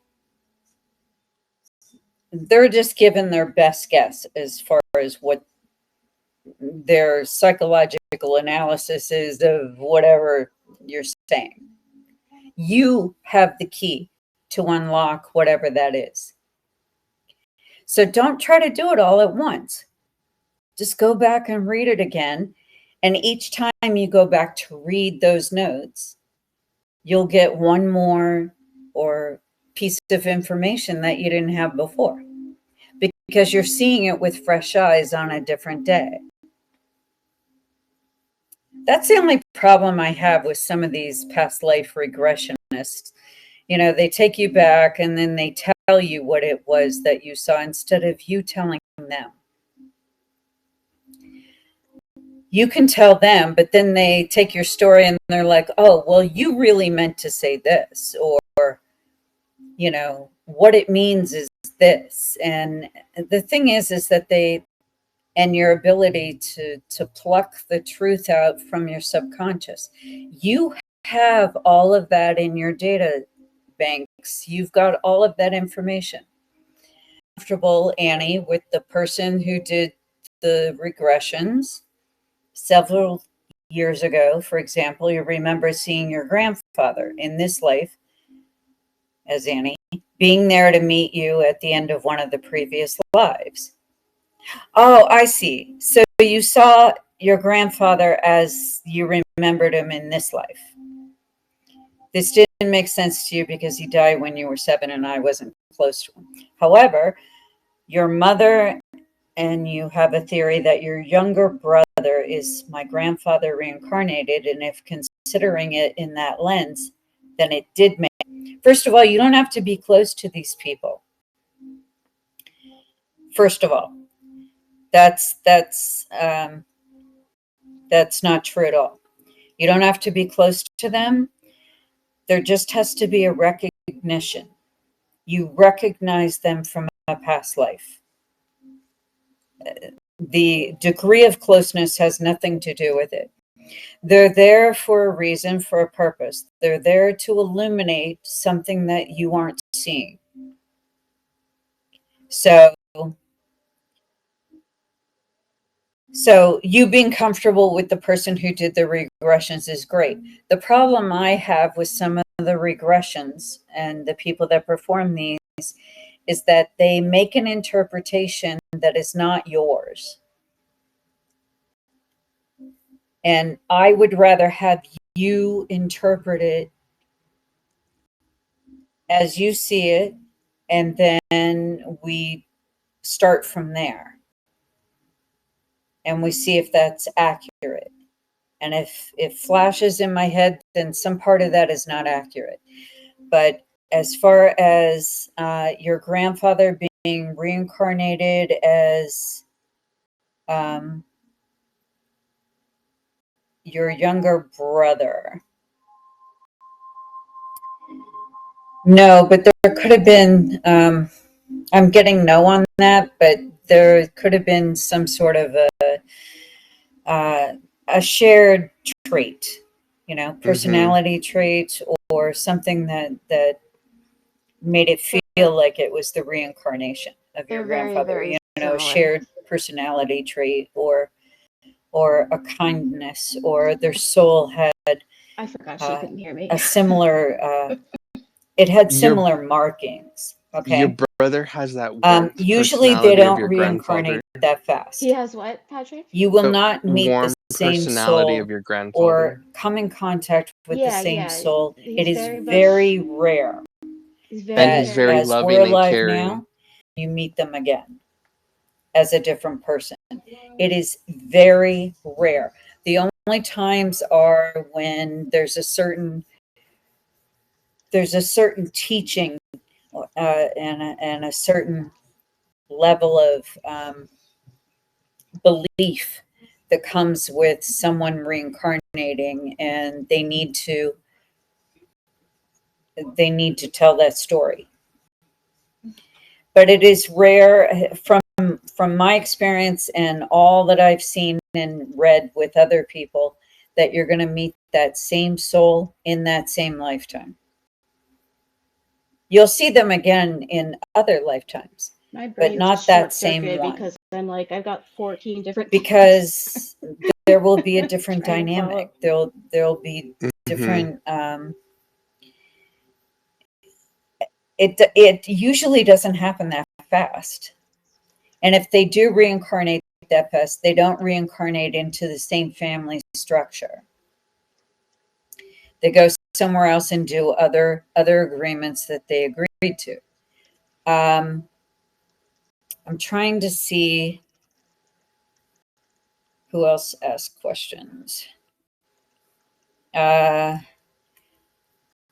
They're just given their best guess as far as what their psychological analysis is of whatever you're saying. You have the key to unlock whatever that is. So don't try to do it all at once. Just go back and read it again. And each time you go back to read those notes, you'll get one more or piece of information that you didn't have before, because you're seeing it with fresh eyes on a different day. That's the only problem I have with some of these past life regressionists. They take you back and then they tell you what it was that you saw instead of you telling them. You can tell them, but then they take your story and they're like, oh, well, you really meant to say this, or, what it means is this. And the thing is that and your ability to pluck the truth out from your subconscious. You have all of that in your data banks. You've got all of that information. Comfortable, Annie, with the person who did the regressions several years ago. For example, you remember seeing your grandfather in this life as Annie being there to meet you at the end of one of the previous lives. Oh, I see. So you saw your grandfather as you remembered him in this life. This didn't make sense to you because he died when you were 7 and I wasn't close to him. However, your mother and you have a theory that your younger brother is my grandfather reincarnated. And if considering it in that lens, then it did make. First of all, you don't have to be close to these people. First of all, that's not true at all. You don't have to be close to them. There just has to be a recognition. You recognize them from a past life. The degree of closeness has nothing to do with it. They're there for a reason, for a purpose. They're there to illuminate something that you aren't seeing. So you being comfortable with the person who did the regressions is great. The problem I have with some of the regressions and the people that perform these is that they make an interpretation that is not yours. And I would rather have you interpret it as you see it, and then we start from there. And we see if that's accurate. And if it flashes in my head, then some part of that is not accurate. But as far as your grandfather being reincarnated as your younger brother, no, but there could have been, I'm getting no on that, but there could have been some sort of a shared trait, personality trait or something that made it feel like it was the reincarnation of your They're very, grandfather, very a similar. shared personality trait or a kindness, or their soul had I forgot she couldn't hear me. a similar, it had similar markings. Okay. Your brother has that warm usually they personality of don't your reincarnate grandfather. that fast. He has what, Patrick? You will The not meet warm the same personality soul of your grandfather. or come in contact with the Yeah, same yeah. soul. He's It is very much- very rare He's And very, he's very as loving we're and alive caring. now, you meet them again as a different person. It is very rare. The only times are when there's a certain teaching and a certain level of belief that comes with someone reincarnating, and they need to tell that story. But it is rare from my experience and all that I've seen and read with other people that you're going to meet that same soul in that same lifetime. You'll see them again in other lifetimes, My but brain's not a that short same circuit one. because I'm like, I've got 14 different Because there will be a different Trying to dynamic. follow. There'll be Mhm. different. It usually doesn't happen that fast, and if they do reincarnate that fast, they don't reincarnate into the same family structure. They go somewhere else and do other agreements that they agreed to. I'm trying to see who else asked questions.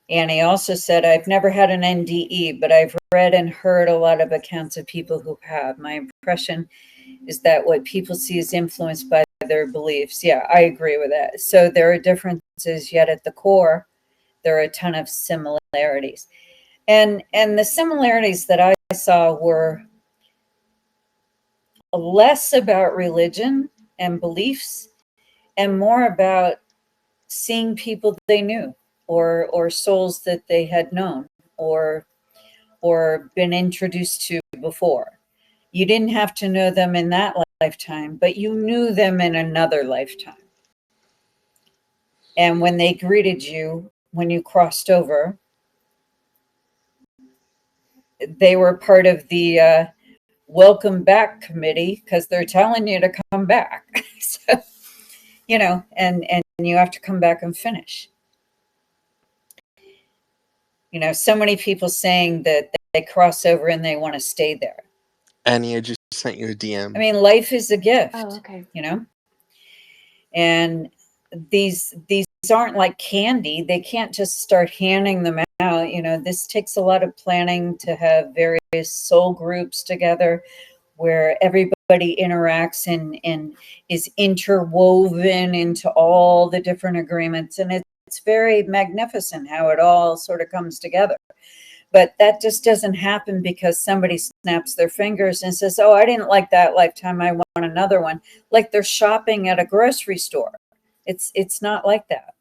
Annie also said, I've never had an NDE, but I've read and heard a lot of accounts of people who have. My impression is that what people see is influenced by their beliefs. Yeah, I agree with that. So there are differences, yet at the core, there are a ton of similarities. And the similarities that I saw were less about religion and beliefs and more about seeing people they knew or souls that they had known or been introduced to before. You didn't have to know them in that lifetime, but you knew them in another lifetime. And when they greeted you, when you crossed over, they were part of the welcome back committee because they're telling you to come back. So, you know, and you have to come back and finish. You know, so many people saying that they cross over and they want to stay there. Annie, I just sent you a DM. I mean, life is a gift. Oh, okay. You know, and these aren't like candy. They can't just start handing them out. You know, this takes a lot of planning to have various soul groups together where everybody interacts and is interwoven into all the different agreements. And it's very magnificent how it all sort of comes together. But that just doesn't happen because somebody snaps their fingers and says, oh, I didn't like that lifetime, I want another one. Like they're shopping at a grocery store. It's not like that.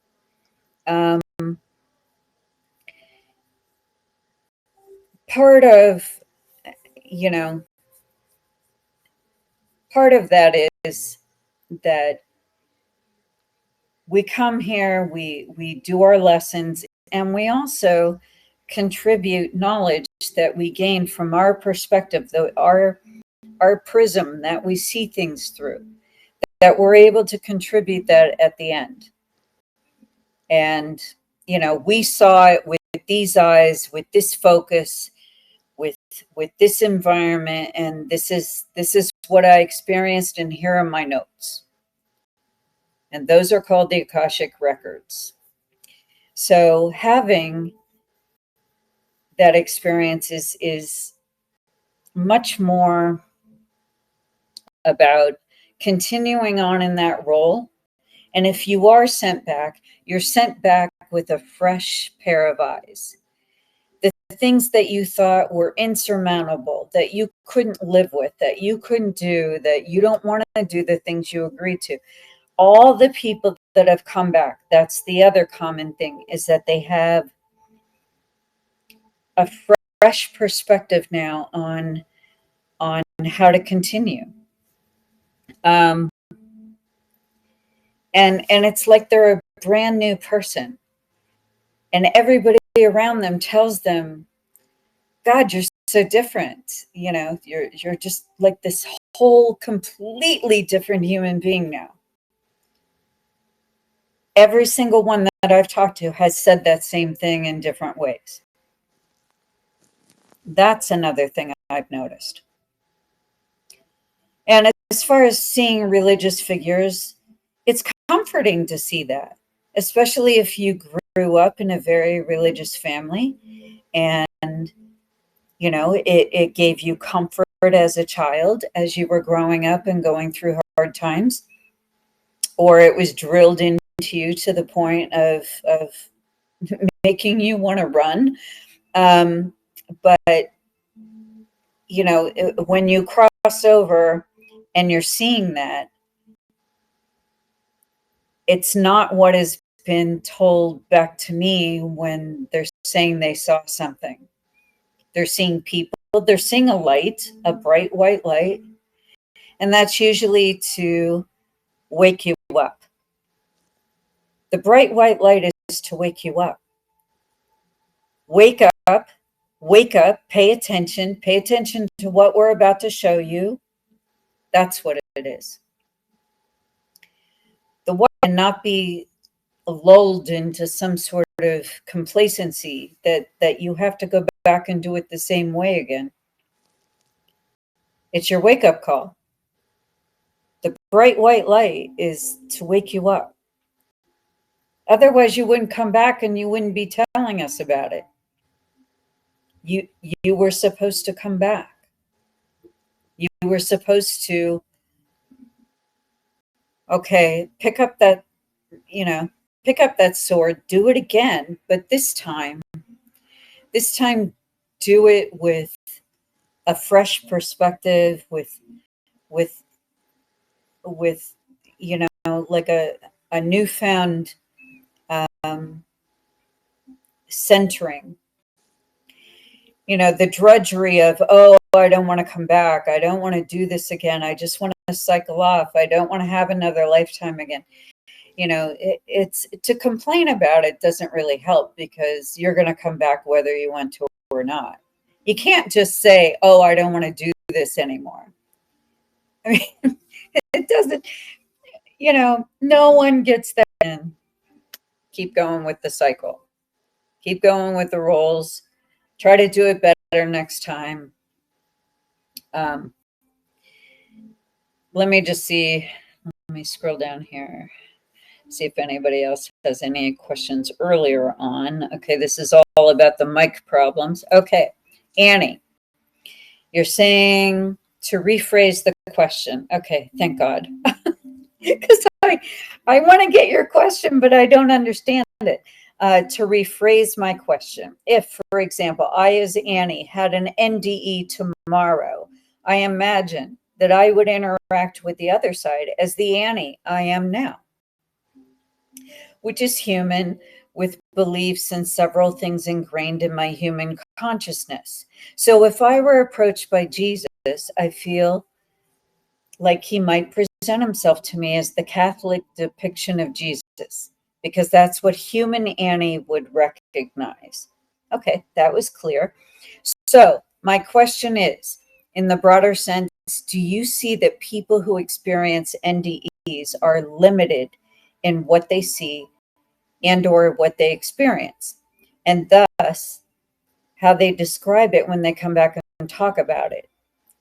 Part of, you know, part of that is that we come here, we do our lessons, and we also contribute knowledge that we gain from our perspective, our prism that we see things through, that we're able to contribute that at the end. And, you know, we saw it with these eyes, with this focus, with this environment, and this is what I experienced, and here are my notes. And those are called the Akashic Records. So having that experience is much more about continuing on in that role. And if you are sent back, you're sent back with a fresh pair of eyes. The things that you thought were insurmountable, that you couldn't live with, that you couldn't do, that you don't want to do the things you agreed to. All the people that have come back, that's the other common thing, is that they have a fresh perspective now on how to continue. And it's like they're a brand new person. And everybody around them tells them, God, you're so different. You know, you're just like this whole completely different human being now. Every single one that I've talked to has said that same thing in different ways. That's another thing I've noticed. And as far as seeing religious figures, it's comforting to see that, especially if you grew up in a very religious family and, you know, it gave you comfort as a child as you were growing up and going through hard times, or it was drilled into you to the point of making you want to run. But, you know, when you cross over and you're seeing that, it's not what has been told back to me when they're saying they saw something. They're seeing people, they're seeing a light, a bright white light, and that's usually to wake you up. The bright white light is to wake you up. Wake up, pay attention to what we're about to show you. That's what it is. The what cannot be lulled into some sort of complacency that you have to go back and do it the same way again. It's your wake-up call. The bright white light is to wake you up. Otherwise, you wouldn't come back and you wouldn't be telling us about it. You were supposed to come back. You were supposed to, okay, pick up that sword, do it again, but this time do it with a fresh perspective, with you know, like a newfound centering. You know, the drudgery of, oh, I don't want to come back, I don't want to do this again, I just want to cycle off, I don't want to have another lifetime again. You know, it's to complain about it doesn't really help, because you're going to come back whether you want to or not. You can't just say, oh, I don't want to do this anymore. I mean, it doesn't, no one gets that in. Keep going with the cycle. Keep going with the roles. Try to do it better next time. Let me just see. Let me scroll down here. See if anybody else has any questions earlier on. Okay, this is all about the mic problems. Okay, Annie, you're saying to rephrase the question. Okay, thank God. Because I want to get your question, but I don't understand it. To rephrase my question, if, for example, I, as Annie, had an NDE tomorrow, I imagine that I would interact with the other side as the Annie I am now, which is human, with beliefs and several things ingrained in my human consciousness. So if I were approached by Jesus, I feel like he might present himself to me as the Catholic depiction of Jesus, because that's what human Annie would recognize. Okay, that was clear. So my question is, in the broader sense, do you see that people who experience NDEs are limited in what they see and or what they experience, and thus how they describe it when they come back and talk about it?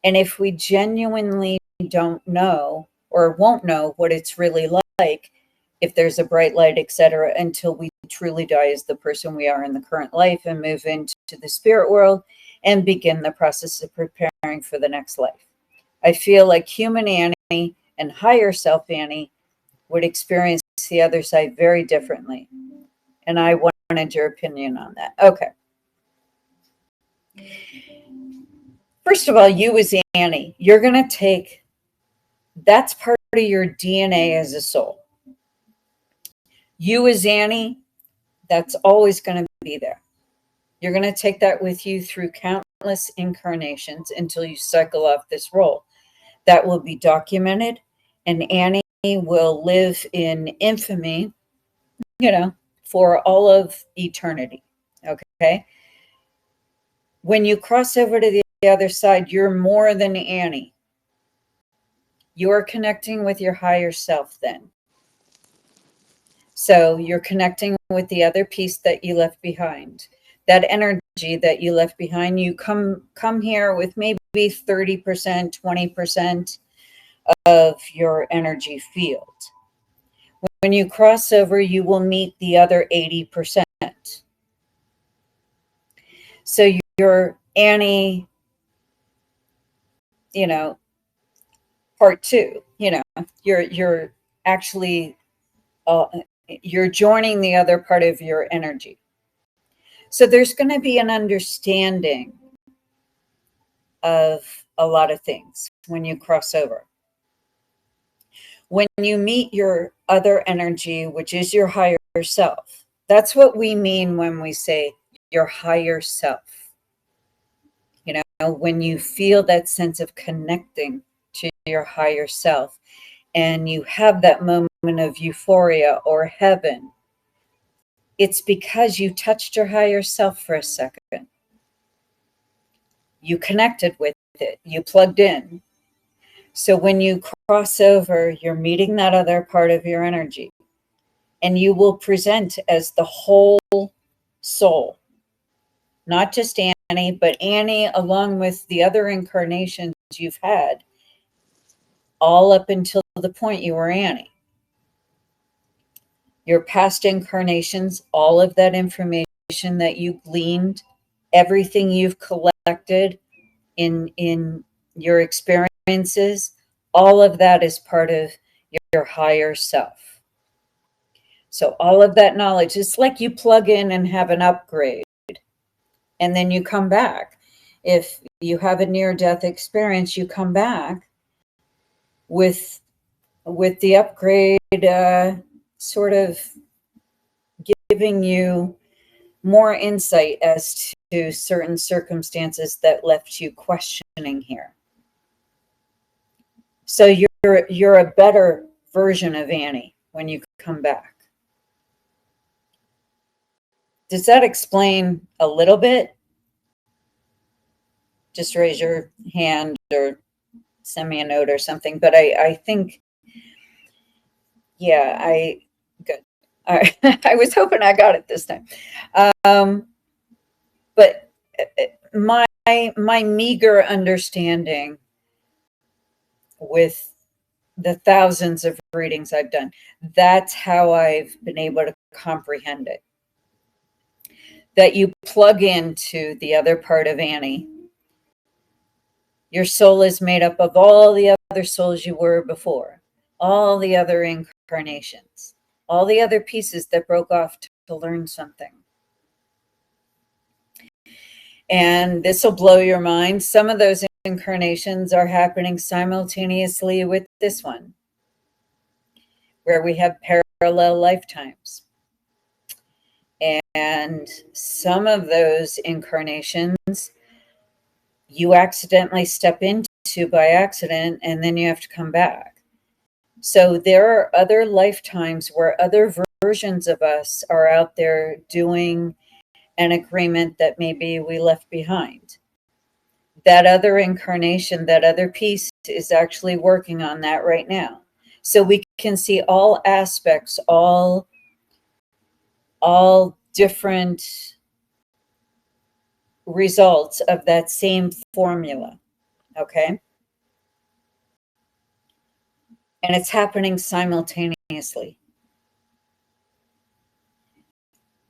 And if we genuinely don't know or won't know what it's really like, if there's a bright light, etc., until we truly die as the person we are in the current life and move into the spirit world and begin the process of preparing for the next life. I feel like human Annie and higher self Annie would experience the other side very differently. And I wanted your opinion on that. Okay. First of all, you as Annie, you're going to take, that's part of your DNA as a soul. You as Annie, that's always going to be there. You're going to take that with you through countless incarnations until you cycle off this role. That will be documented, and Annie will live in infamy, for all of eternity. Okay? When you cross over to the other side, you're more than Annie. You're connecting with your higher self then. So you're connecting with the other piece that you left behind. That energy that you left behind, you come here with maybe 30%, 20% of your energy field. When you cross over, you will meet the other 80%. So you're Annie, part two, you're actually, you're joining the other part of your energy. So there's going to be an understanding of a lot of things when you cross over. When you meet your other energy, which is your higher self, that's what we mean when we say your higher self. When you feel that sense of connecting to your higher self and you have that moment of euphoria or heaven, it's because you touched your higher self for a second. You connected with it. You plugged in. So when you cross over, you're meeting that other part of your energy. And you will present as the whole soul. Not just Annie, but Annie along with the other incarnations you've had, all up until the point you were Annie. Your past incarnations, all of that information that you gleaned, everything you've collected in your experiences, all of that is part of your higher self. So all of that knowledge, it's like you plug in and have an upgrade, and then you come back. If you have a near-death experience, you come back with the upgrade sort of giving you more insight as to certain circumstances that left you questioning here. So you're a better version of Annie when you come back. Does that explain a little bit? just raise your hand or send me a note or something. But I think, yeah, good. All right. I was hoping I got it this time. But my meager understanding with the thousands of readings I've done, that's how I've been able to comprehend it. That you plug into the other part of Annie. Your soul is made up of all the other souls you were before, all the other incarnations, all the other pieces that broke off to learn something. And this will blow your mind. Some of those incarnations are happening simultaneously with this one, where we have parallel lifetimes. And some of those incarnations you accidentally step into by accident, and then you have to come back. So there are other lifetimes where other versions of us are out there doing an agreement that maybe we left behind. That other incarnation, that other piece is actually working on that right now. So we can see all aspects, all different results of that same formula. Okay? And it's happening simultaneously.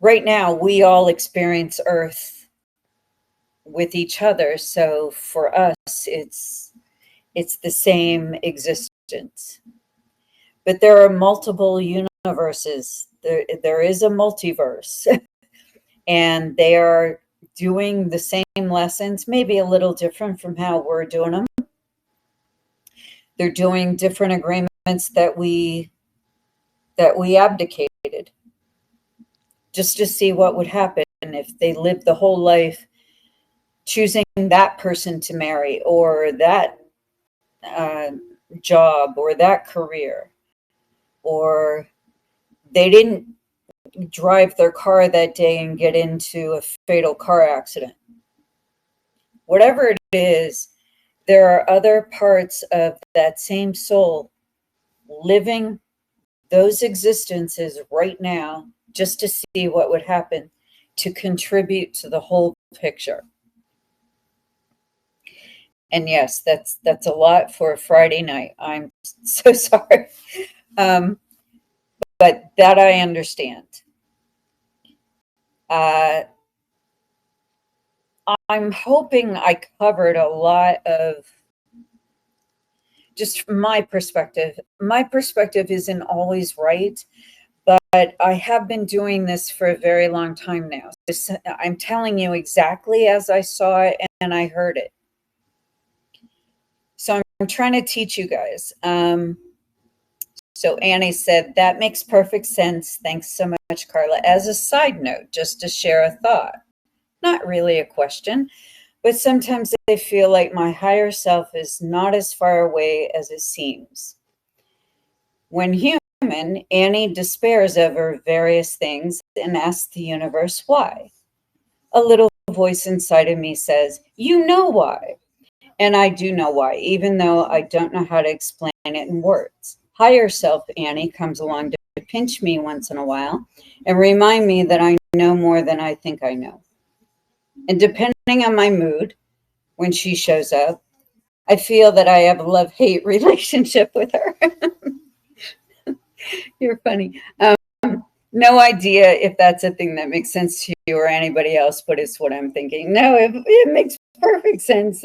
Right now, we all experience Earth with each other. So for us, it's the same existence. But there are multiple universes. There is a multiverse. And they are doing the same lessons, maybe a little different from how we're doing them. They're doing different agreements that we abdicated, just to see what would happen if they lived the whole life choosing that person to marry, or that job, or that career, or they didn't drive their car that day and get into a fatal car accident. Whatever it is, there are other parts of that same soul living those existences right now, just to see what would happen to contribute to the whole picture. And yes, that's a lot for a Friday night. I'm so sorry. But that I understand. I'm hoping I covered a lot of, just from my perspective. My perspective isn't always right, but I have been doing this for a very long time now. I'm telling you exactly as I saw it and I heard it. So I'm trying to teach you guys. So Annie said, that makes perfect sense. Thanks so much, Carla. As a side note, just to share a thought, not really a question, but sometimes I feel like my higher self is not as far away as it seems. When human, Annie despairs over various things and asks the universe why. A little voice inside of me says, you know why. And I do know why, even though I don't know how to explain it in words. Higher self Annie comes along to pinch me once in a while and remind me that I know more than I think I know. And depending on my mood, when she shows up, I feel that I have a love-hate relationship with her. You're funny. No idea if that's a thing that makes sense to you or anybody else, but it's what I'm thinking. No, it makes perfect sense.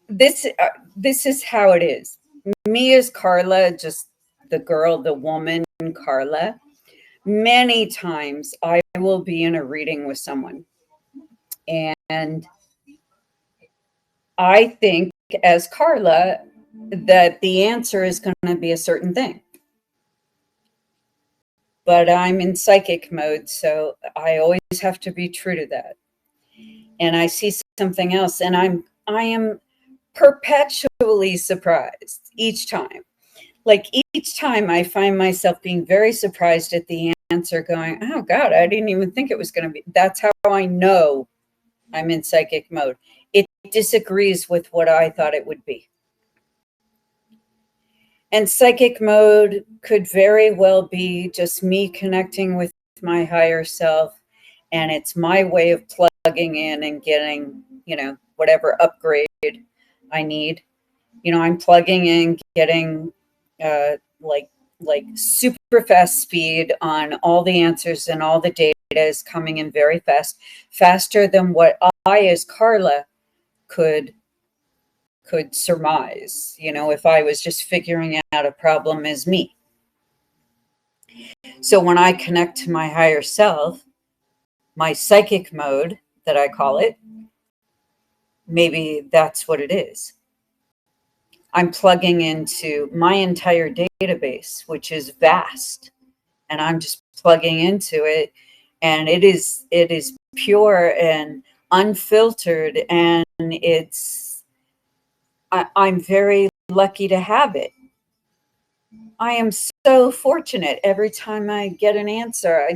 This is how it is. Me as Carla, just the girl, the woman, Carla. Many times I will be in a reading with someone, and I think as Carla that the answer is going to be a certain thing. But I'm in psychic mode, so I always have to be true to that. And I see something else, and I am perpetually surprised each time. Like each time I find myself being very surprised at the answer, going, oh God, I didn't even think it was going to be. That's how I know I'm in psychic mode. It disagrees with what I thought it would be. And psychic mode could very well be just me connecting with my higher self, and it's my way of plugging in and getting, whatever upgrade I need. I'm plugging in, getting like super fast speed on all the answers, and all the data is coming in very fast, faster than what I, as Carla, could surmise, if I was just figuring out a problem as me. So when I connect to my higher self, my psychic mode that I call it, maybe that's what it is. I'm plugging into my entire database, which is vast, and I'm just plugging into it, and it is pure and unfiltered, and I'm very lucky to have it. I am so fortunate every time I get an answer.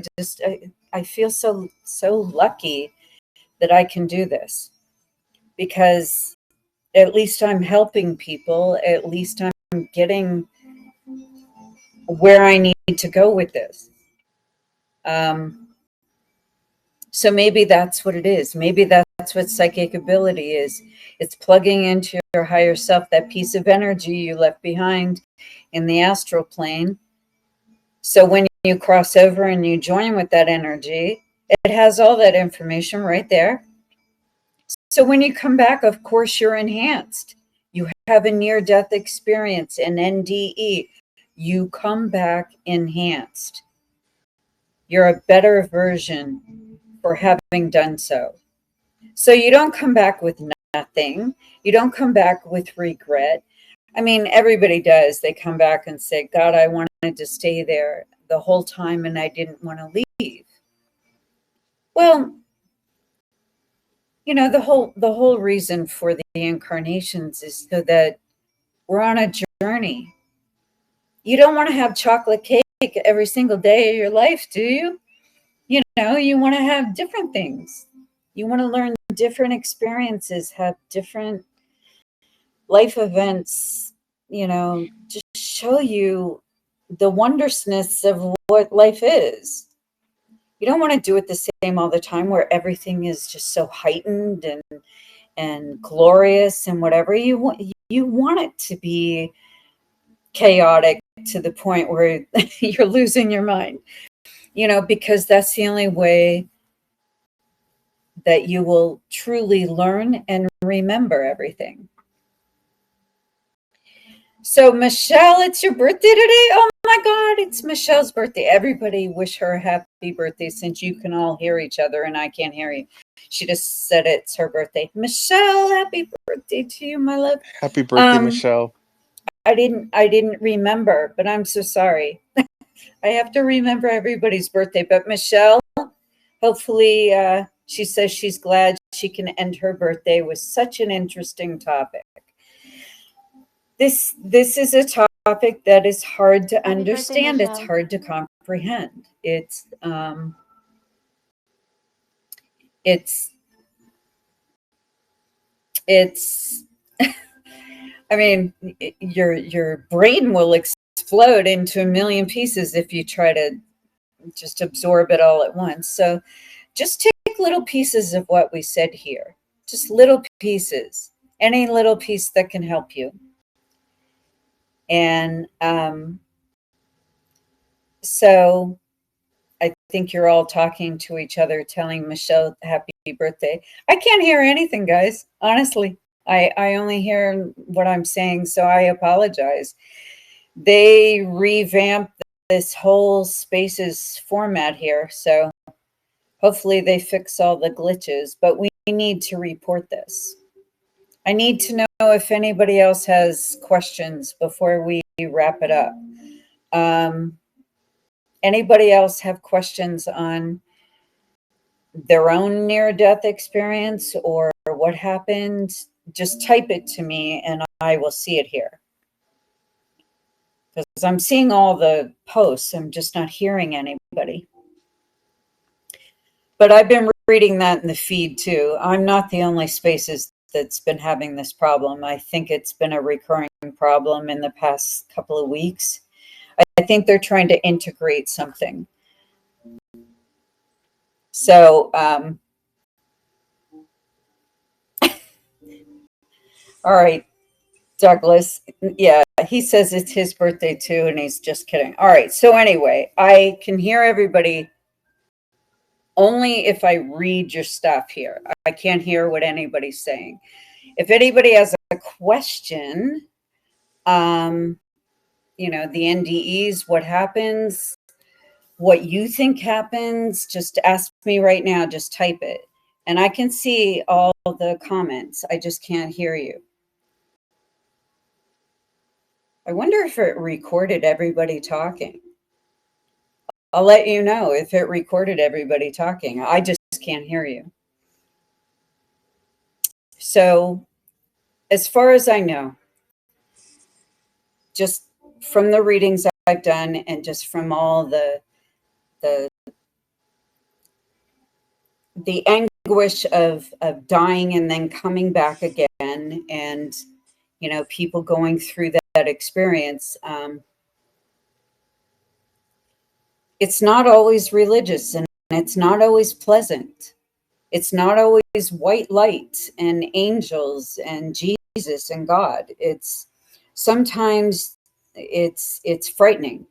I feel so lucky that I can do this, because at least I'm helping people. At least I'm getting where I need to go with this. So maybe that's what it is. Maybe that's what psychic ability is. It's plugging into your higher self, that piece of energy you left behind in the astral plane. So when you cross over and you join with that energy, it has all that information right there. So when you come back, of course, you're enhanced. You have a near-death experience, an NDE. You come back enhanced. You're a better version for having done so. So you don't come back with nothing. You don't come back with regret. I mean, everybody does. They come back and say, God, I wanted to stay there the whole time and I didn't want to leave. Well, the whole reason for the incarnations is so that we're on a journey. You don't want to have chocolate cake every single day of your life, do you? You want to have different things. You want to learn different experiences, have different life events, just show you the wondrousness of what life is. You don't want to do it the same all the time, where everything is just so heightened and glorious and whatever. You want it to be chaotic to the point where you're losing your mind, because that's the only way that you will truly learn and remember everything. So Michelle, it's your birthday today. Oh my God, it's Michelle's birthday. Everybody wish her a happy birthday, since you can all hear each other and I can't hear you. She just said it's her birthday. Michelle, happy birthday to you, my love. Happy birthday, Michelle. I didn't remember, but I'm so sorry. I have to remember everybody's birthday. But Michelle, hopefully she says she's glad she can end her birthday with such an interesting topic. This is a topic that is hard to understand. It's hard to comprehend. It's I mean, your brain will explode into a million pieces if you try to just absorb it all at once. So just take little pieces of what we said here, just little pieces, any little piece that can help you. And so I think you're all talking to each other, telling Michelle happy birthday. I can't hear anything, guys. Honestly, I only hear what I'm saying, so I apologize. They revamped this whole Spaces format here, so hopefully they fix all the glitches, but we need to report this. I need to know if anybody else has questions before we wrap it up. Anybody else have questions on their own near-death experience or what happened? Just type it to me and I will see it here. Because I'm seeing all the posts, I'm just not hearing anybody. But I've been reading that in the feed too. I'm not the only Spaces that's been having this problem. I think it's been a recurring problem in the past couple of weeks. I think they're trying to integrate something. So, all right, Douglas. Yeah, he says it's his birthday too, and he's just kidding. All right. So anyway, I can hear everybody only if I read your stuff here. I can't hear what anybody's saying. If anybody has a question, you know, the NDEs, what happens, what you think happens, just ask me right now. Just type it. And I can see all the comments. I just can't hear you. I wonder if it recorded everybody talking. I'll let you know if it recorded everybody talking. I just can't hear you. So, as far as I know, just from the readings I've done and just from all the anguish of dying and then coming back again, and you know, people going through that experience, it's not always religious, and it's not always pleasant. It's not always white light and angels and Jesus and God. It's sometimes it's frightening,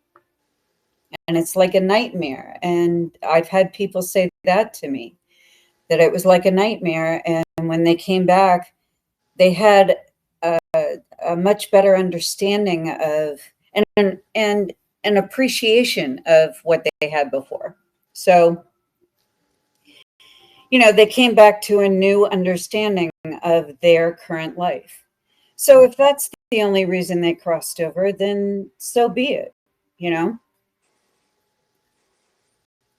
and it's like a nightmare. And I've had people say that to me, that it was like a nightmare, and when they came back, they had a much better understanding of and an appreciation of what they had before. So, you know, they came back to a new understanding of their current life. So if that's the only reason they crossed over, then so be it, you know?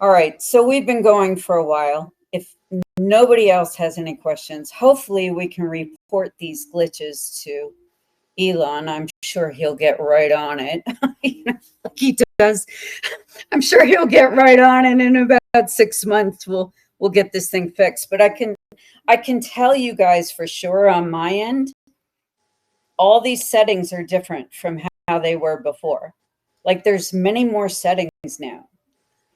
All right, so we've been going for a while. If nobody else has any questions, hopefully we can report these glitches to Elon. I'm sure he'll get right on it. You know, like he does. I'm sure he'll get right on it. In about 6 months, we'll get this thing fixed. But I can tell you guys for sure on my end, all these settings are different from how they were before. Like there's many more settings now.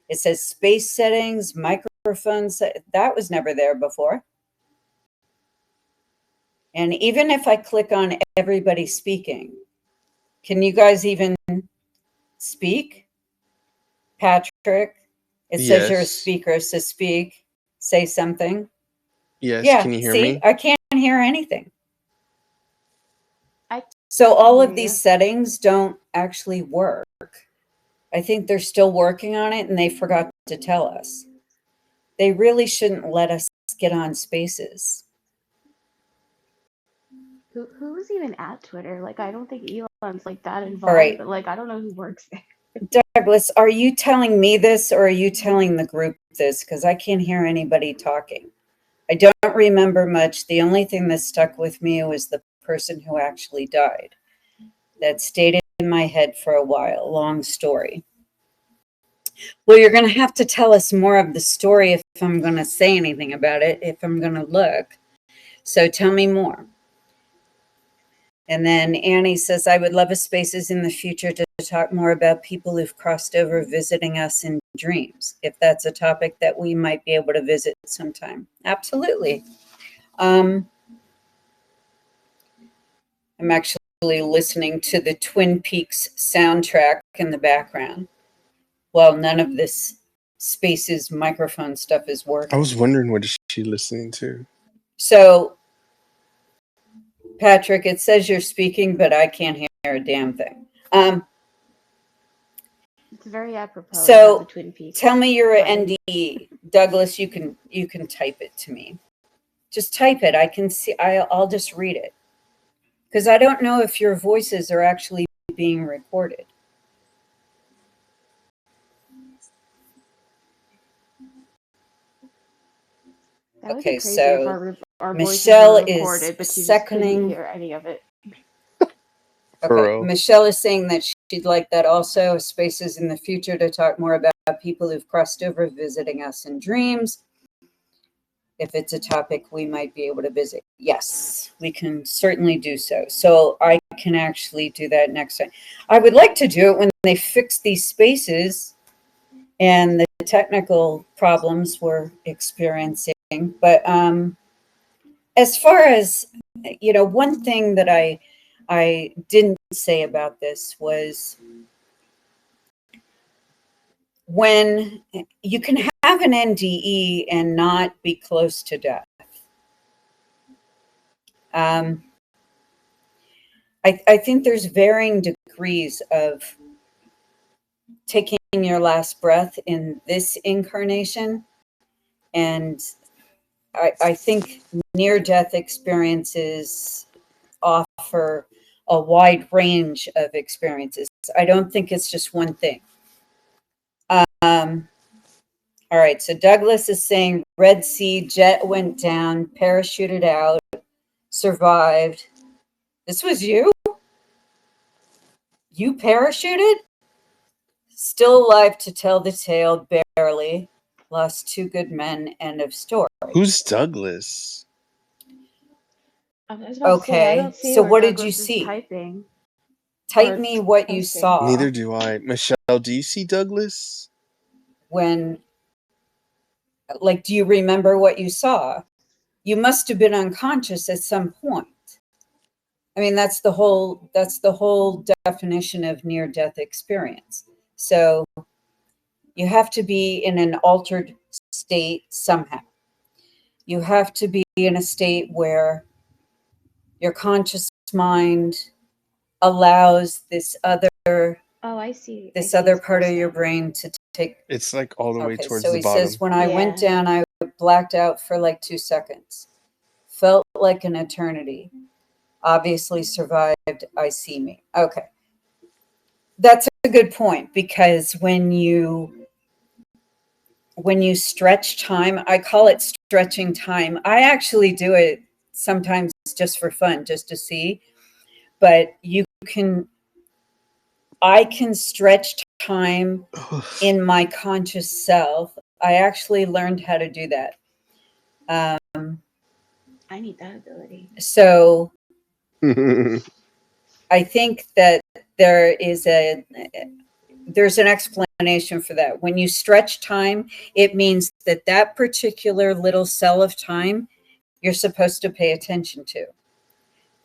It says space settings, microphones. That was never there before. And even if I click on everybody speaking, can you guys even speak? Patrick, it says you're a Yes. speaker, so speak, say something. Yes. Yeah, Can you hear see, me? I can't hear anything. I So all can of hear these you. settings don't actually work. I think they're still working on it, and they forgot to tell us. They really shouldn't let us get on Spaces. Who's even at Twitter? Like, I don't think Elon's like that involved, All right. but like, I don't know who works there. Douglas, are you telling me this or are you telling the group this? Because I can't hear anybody talking. I don't remember much. The only thing that stuck with me was the person who actually died. That stayed in my head for a while. Long story. Well, you're going to have to tell us more of the story if I'm going to say anything about it, if I'm going to look. So tell me more. And then Annie says, I would love a Spaces in the future to talk more about people who've crossed over visiting us in dreams, if that's a topic that we might be able to visit sometime. Absolutely. I'm actually listening to the Twin Peaks soundtrack in the background while none of this Spaces microphone stuff is I working. was wondering what is she listening to? So, Patrick, it says you're speaking, but I can't hear a damn thing. It's very apropos to So have the Twin Peaks. tell me you're an button. NDE. Douglas, you can type it to me. Just type it. I can see, I'll just read it. Because I don't know if your voices are actually being recorded. That would Okay, be crazy so if our voices Michelle were is recorded, but you just seconding. couldn't hear any of it. For Okay, real. Michelle is saying that she'd like that also, Spaces in the future to talk more about people who've crossed over visiting us in dreams. if it's a topic we might be able to visit. Yes, we can certainly do so. So I can actually do that next time. I would like to do it when they fix these spaces and the technical problems we're experiencing. But as far as, one thing that I didn't say about this was when you can have an NDE and not be close to death. I think there's varying degrees of taking your last breath in this incarnation. And I think near-death experiences offer a wide range of experiences. I don't think it's just one thing. All right, so Douglas is saying Red Sea jet went down, parachuted out, survived. This was you? You parachuted? Still alive to tell the tale, barely. Lost 2 good men, end of story. Who's Douglas? I was about to say, I Okay, don't see so where what did you Douglas is see? typing. Type Or me what you posting. saw Neither do I. Michelle, do you see Douglas? when, like, do you remember what you saw? You must have been unconscious at some point. I mean, that's the whole definition of near-death experience. So you have to be in an altered state somehow. You have to be in a state where your conscious mind allows this other Oh, I see. this I see other his part of post your now. brain to take. It's like all the way Okay, towards so the he bottom. says, when I went Yeah. down, I blacked out for like 2 seconds. Felt like an eternity. Obviously survived. I see me. Okay. That's a good point, because when you stretch time, I call it stretching time. I actually do it sometimes just for fun, just to see. But I can stretch time in my conscious self. I actually learned how to do that. I need that ability. So I think that there's an explanation for that. When you stretch time, it means that particular little cell of time you're supposed to pay attention to.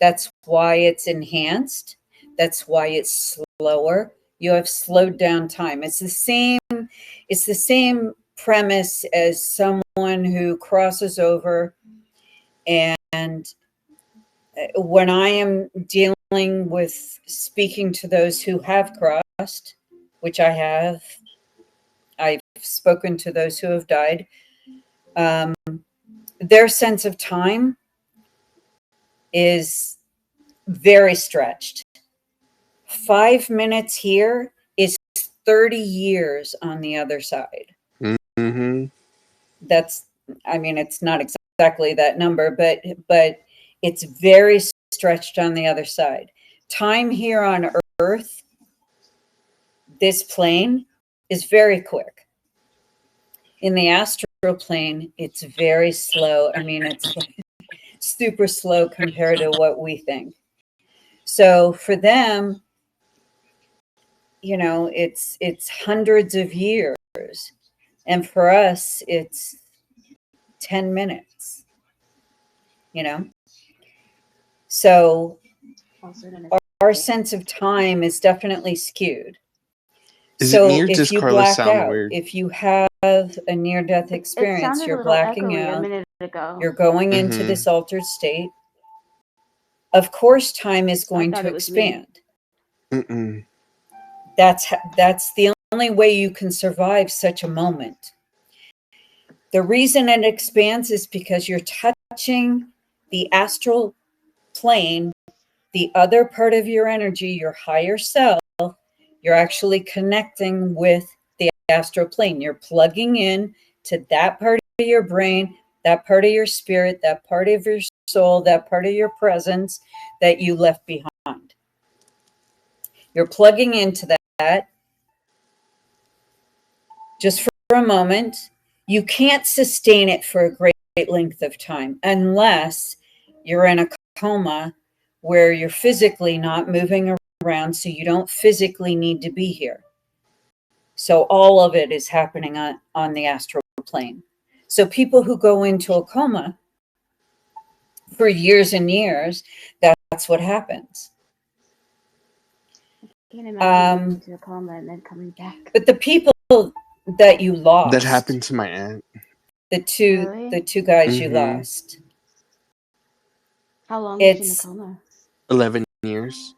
That's why it's enhanced. That's why it's slower. You have slowed down time. It's the same premise as someone who crosses over, and when I am dealing with speaking to those who have crossed, which I have, I've spoken to those who have died, their sense of time is very stretched. 5 minutes here is 30 years on the other side. Mm-hmm. It's not exactly that number, but it's very stretched on the other side. Time here on Earth, this plane, is very quick. In the astral plane, it's very slow. It's super slow compared to what we think. So for them, it's hundreds of years. And for us, it's 10 minutes, So our sense of time is definitely skewed. Is So it me or if does you Carla black sound out, weird? if you have a near-death It experience, sounded a you're little blacking echoey a out, minute ago. you're going into Mhm. this altered state. Of course, time is going thought to it was me. expand. Mm-mm. That's the only way you can survive such a moment. The reason it expands is because you're touching the astral plane, the other part of your energy, your higher self. You're actually connecting with the astral plane. You're plugging in to that part of your brain, that part of your spirit, that part of your soul, that part of your presence that you left behind. You're plugging into that just for a moment. You can't sustain it for a great length of time, unless you're in a coma where you're physically not moving around, so you don't physically need to be here. So all of it is happening on the astral plane. So people who go into a coma for years and years, that's what happens. I can't imagine going into a coma and then coming back. But the people that you lost, That happened to my aunt. the two guys you Mhm. lost. How long is she in a It's coma? 11 years.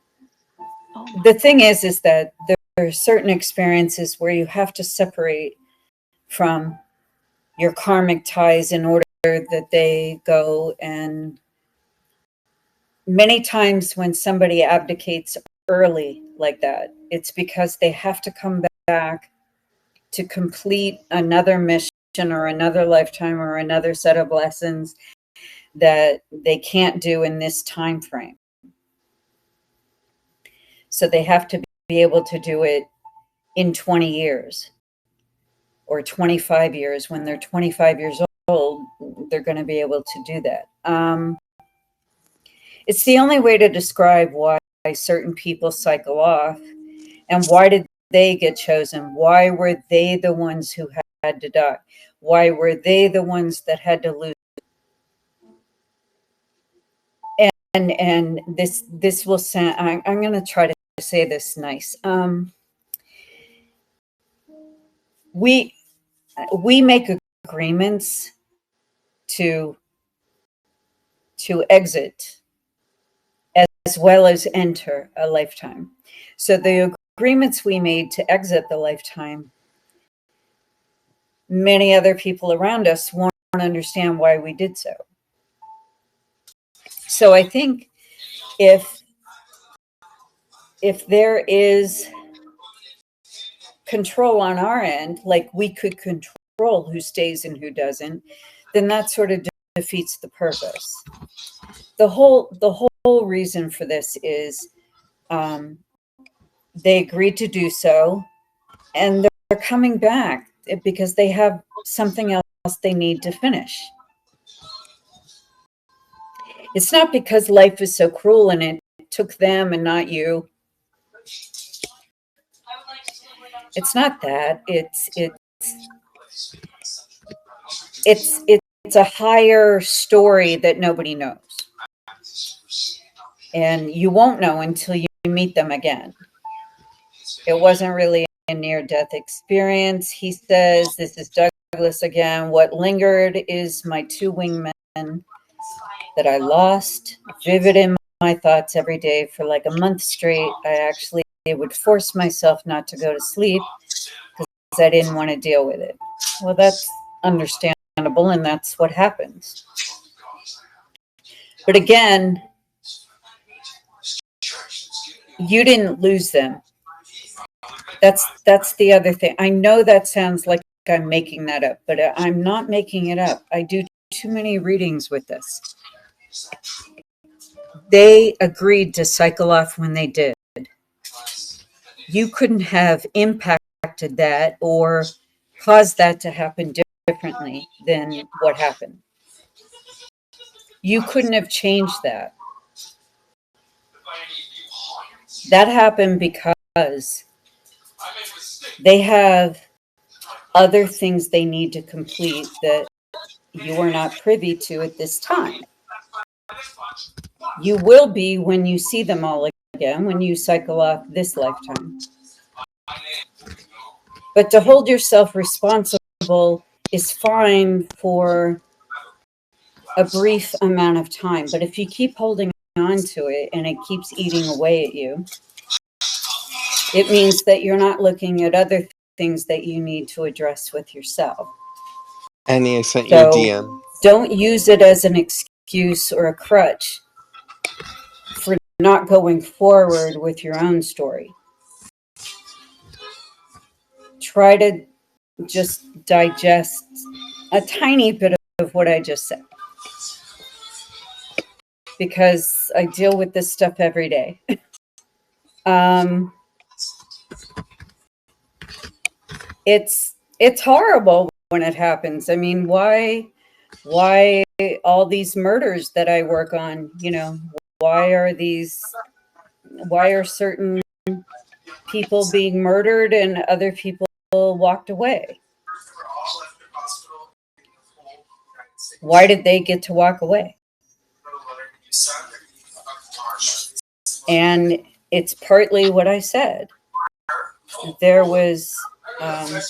Oh my the thing is that there are certain experiences where you have to separate from your karmic ties in order that they go. And many times when somebody abdicates early like that, it's because they have to come back to complete another mission or another lifetime or another set of lessons that they can't do in this time frame. So they have to be able to do it in 20 years or 25 years. When they're 25 years old, they're going to be able to do that. It's the only way to describe why certain people cycle off and why did they get chosen? Why were they the ones who had to die? Why were they the ones that had to lose? And this will sound, I'm going to try to say this nice. We make agreements to exit as well as enter a lifetime. So the agreements we made to exit the lifetime, many other people around us won't understand why we did so. So I think if there is control on our end, like we could control who stays and who doesn't, then that sort of defeats the purpose. The whole reason for this is they agreed to do so, and they're coming back because they have something else they need to finish. It's not because life is so cruel and it took them and not you. It's not that. It's a higher story that nobody knows. And you won't know until you meet them again. It wasn't really a near-death experience. He says, this is Douglas again. What lingered is my two wingmen that I lost, vivid in my thoughts every day for like a month straight. I actually would force myself not to go to sleep because I didn't want to deal with it. Well, that's understandable, and that's what happens. But again, you didn't lose them. That's the other thing. I know that sounds like I'm making that up, but I'm not making it up. I do too many readings with this. They agreed to cycle off when they did. You couldn't have impacted that or caused that to happen differently than what happened. You couldn't have changed that. That happened because they have other things they need to complete that you are not privy to at this time. You will be when you see them all again, when you cycle off this lifetime. But to hold yourself responsible is fine for a brief amount of time. But if you keep holding on to it and it keeps eating away at you, it means that you're not looking at other things that you need to address with yourself. Annie, I sent you a DM. Don't use it as an excuse or a crutch for not going forward with your own story. Try to just digest a tiny bit of what I just said, because I deal with this stuff every day. It's horrible when it happens. I mean, why Why all these murders that I work on? Why are certain people being murdered and other people walked away? Why did they get to walk away? And it's partly what I said. There was a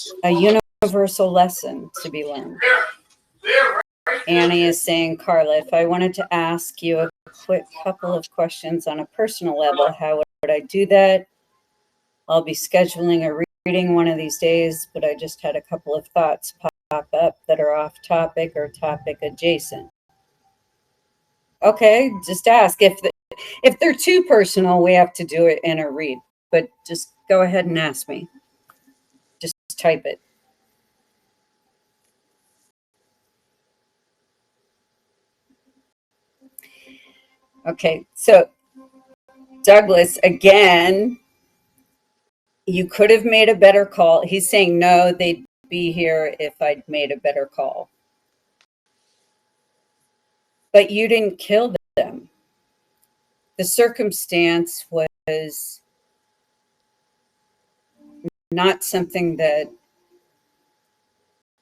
universal lesson to be learned. Annie is saying, Carla, if I wanted to ask you a quick couple of questions on a personal level, how would I do that? I'll be scheduling a reading one of these days, but I just had a couple of thoughts pop up that are off topic or topic adjacent. Okay, just ask. If they're too personal, we have to do it in a read, but just go ahead and ask me. Just type it. Okay, so Douglas, again, you could have made a better call. He's saying, no, they'd be here if I'd made a better call. But you didn't kill them. The circumstance was not something that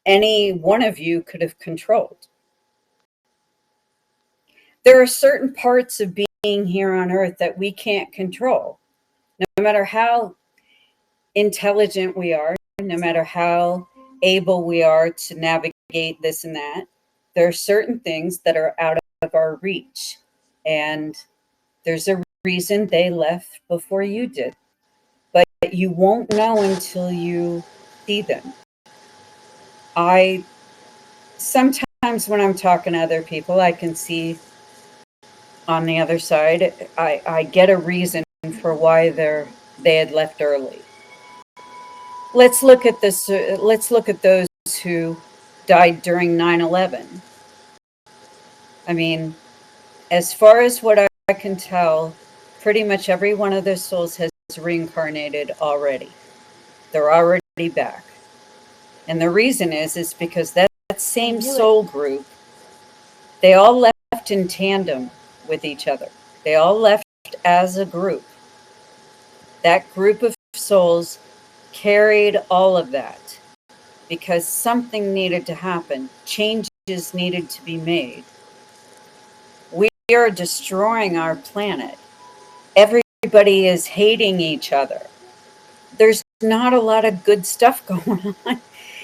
any one of you could have controlled. There are certain parts of being here on Earth that we can't control. No matter how intelligent we are, no matter how able we are to navigate this and that, there are certain things that are out of our reach. And there's a reason they left before you did. But you won't know until you see them. Sometimes when I'm talking to other people, I can see on the other side, I get a reason for why they had left early. Let's look at this. Let's look at those who died during 9/11. I mean, as far as what I can tell, pretty much every one of their souls has reincarnated already. They're already back. And the reason is because that same soul group, they all left in tandem with each other. They all left as a group. That group of souls carried all of that because something needed to happen. Changes needed to be made. We are destroying our planet. Everybody is hating each other. There's not a lot of good stuff going on.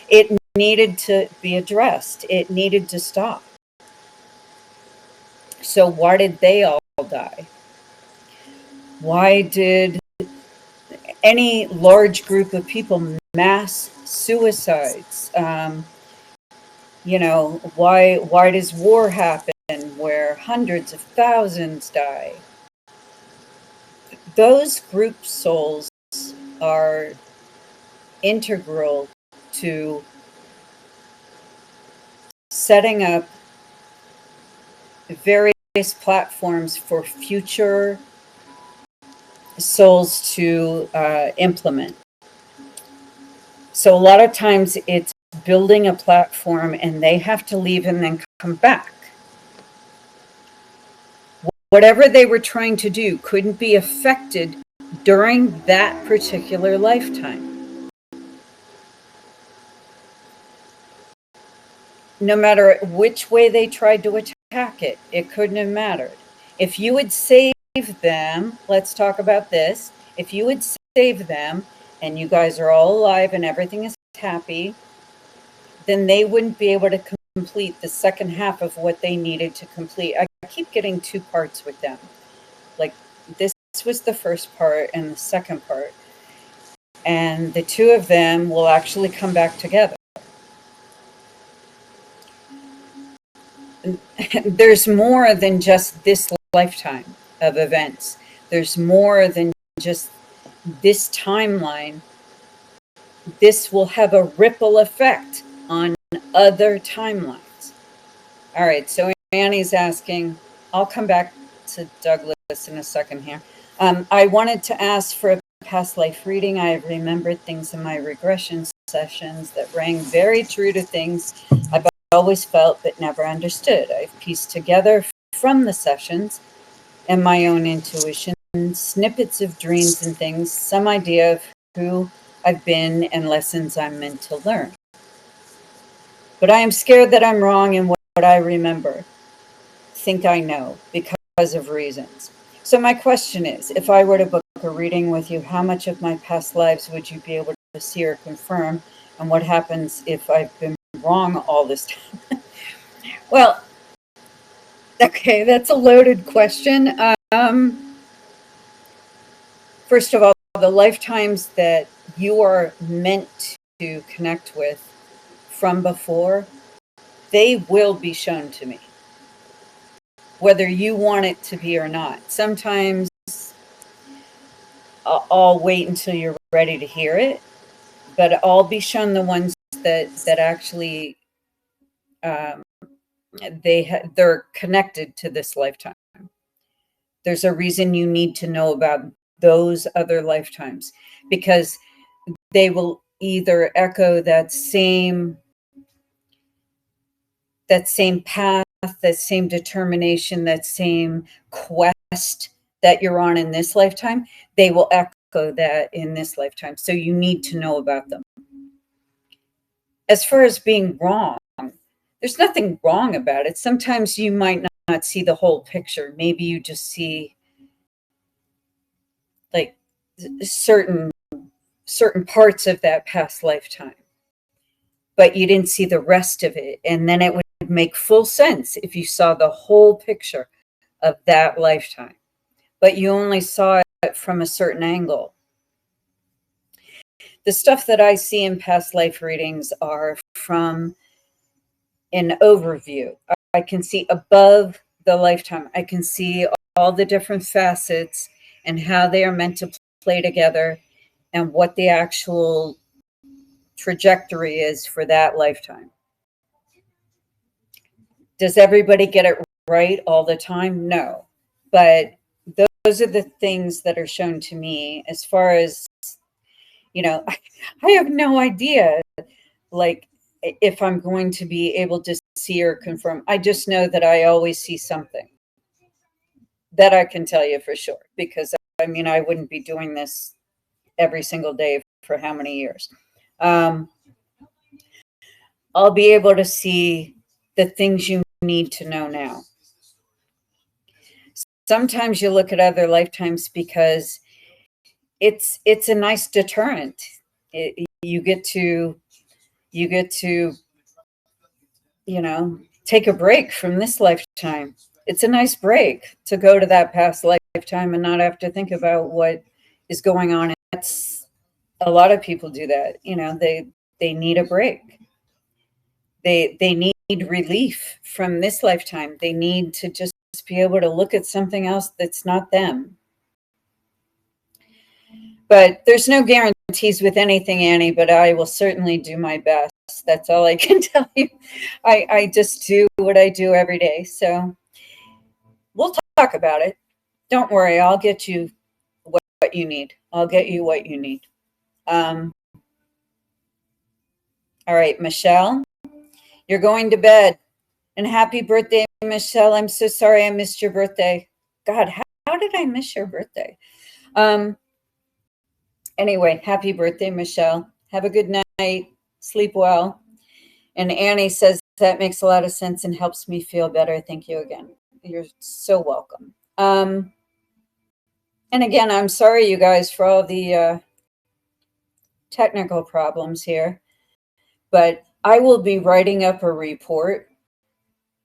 It needed to be addressed. It needed to stop. So why did they all die? Why did any large group of people mass suicides? Why does war happen where hundreds of thousands die? Those group souls are integral to setting up various platforms for future souls to implement. So a lot of times it's building a platform and they have to leave and then come back. Whatever they were trying to do couldn't be affected during that particular lifetime. No matter which way they tried to attack it, it couldn't have mattered. If you would save them, let's talk about this. If you would save them and you guys are all alive and everything is happy, then they wouldn't be able to complete the second half of what they needed to complete. I keep getting two parts with them. Like this was the first part and the second part. And the two of them will actually come back together. There's more than just this lifetime of events. There's more than just this timeline. This will have a ripple effect on other timelines. All right, so Annie's asking, I'll come back to Douglas in a second here. I wanted to ask for a past life reading. I have remembered things in my regression sessions that rang very true to things about always felt but never understood. I've pieced together from the sessions and my own intuition snippets of dreams and things, some idea of who I've been and lessons I'm meant to learn. But I am scared that I'm wrong in what I remember, think I know, because of reasons. So my question is, if I were to book a reading with you, how much of my past lives would you be able to see or confirm? And what happens if I've been wrong all this time? Well, okay, that's a loaded question. First of all, the lifetimes that you are meant to connect with from before, they will be shown to me, whether you want it to be or not. Sometimes I'll wait until you're ready to hear it, but I'll be shown the ones that actually they're connected to this lifetime. There's a reason you need to know about those other lifetimes, because they will either echo that same path, that same determination, that same quest that you're on in this lifetime. They will echo that in this lifetime. So you need to know about them. As far as being wrong, there's nothing wrong about it. Sometimes you might not see the whole picture. Maybe you just see like certain parts of that past lifetime, but you didn't see the rest of it. And then it would make full sense if you saw the whole picture of that lifetime, but you only saw it from a certain angle. The stuff that I see in past life readings are from an overview. I can see above the lifetime. I can see all the different facets and how they are meant to play together and what the actual trajectory is for that lifetime. Does everybody get it right all the time? No. But those are the things that are shown to me. As far as, I have no idea, like, if I'm going to be able to see or confirm. I just know that I always see something. That I can tell you for sure, because I wouldn't be doing this every single day for how many years. I'll be able to see the things you need to know now. Sometimes you look at other lifetimes because it's a nice deterrent. You get to take a break from this lifetime. It's a nice break to go to that past lifetime and not have to think about what is going on. That's a lot of people do that. They need a break. They need relief from this lifetime. They need to just be able to look at something else that's not them. But there's no guarantees with anything, Annie, but I will certainly do my best. That's all I can tell you. I just do what I do every day. So we'll talk about it. Don't worry. I'll get you what you need. I'll get you what you need. All right, Michelle, you're going to bed. And happy birthday, Michelle. I'm so sorry I missed your birthday. God, how did I miss your birthday? Anyway, happy birthday, Michelle. Have a good night. Sleep well. And Annie says that makes a lot of sense and helps me feel better. Thank you again. You're so welcome. And again, I'm sorry, you guys, for all the technical problems here. But I will be writing up a report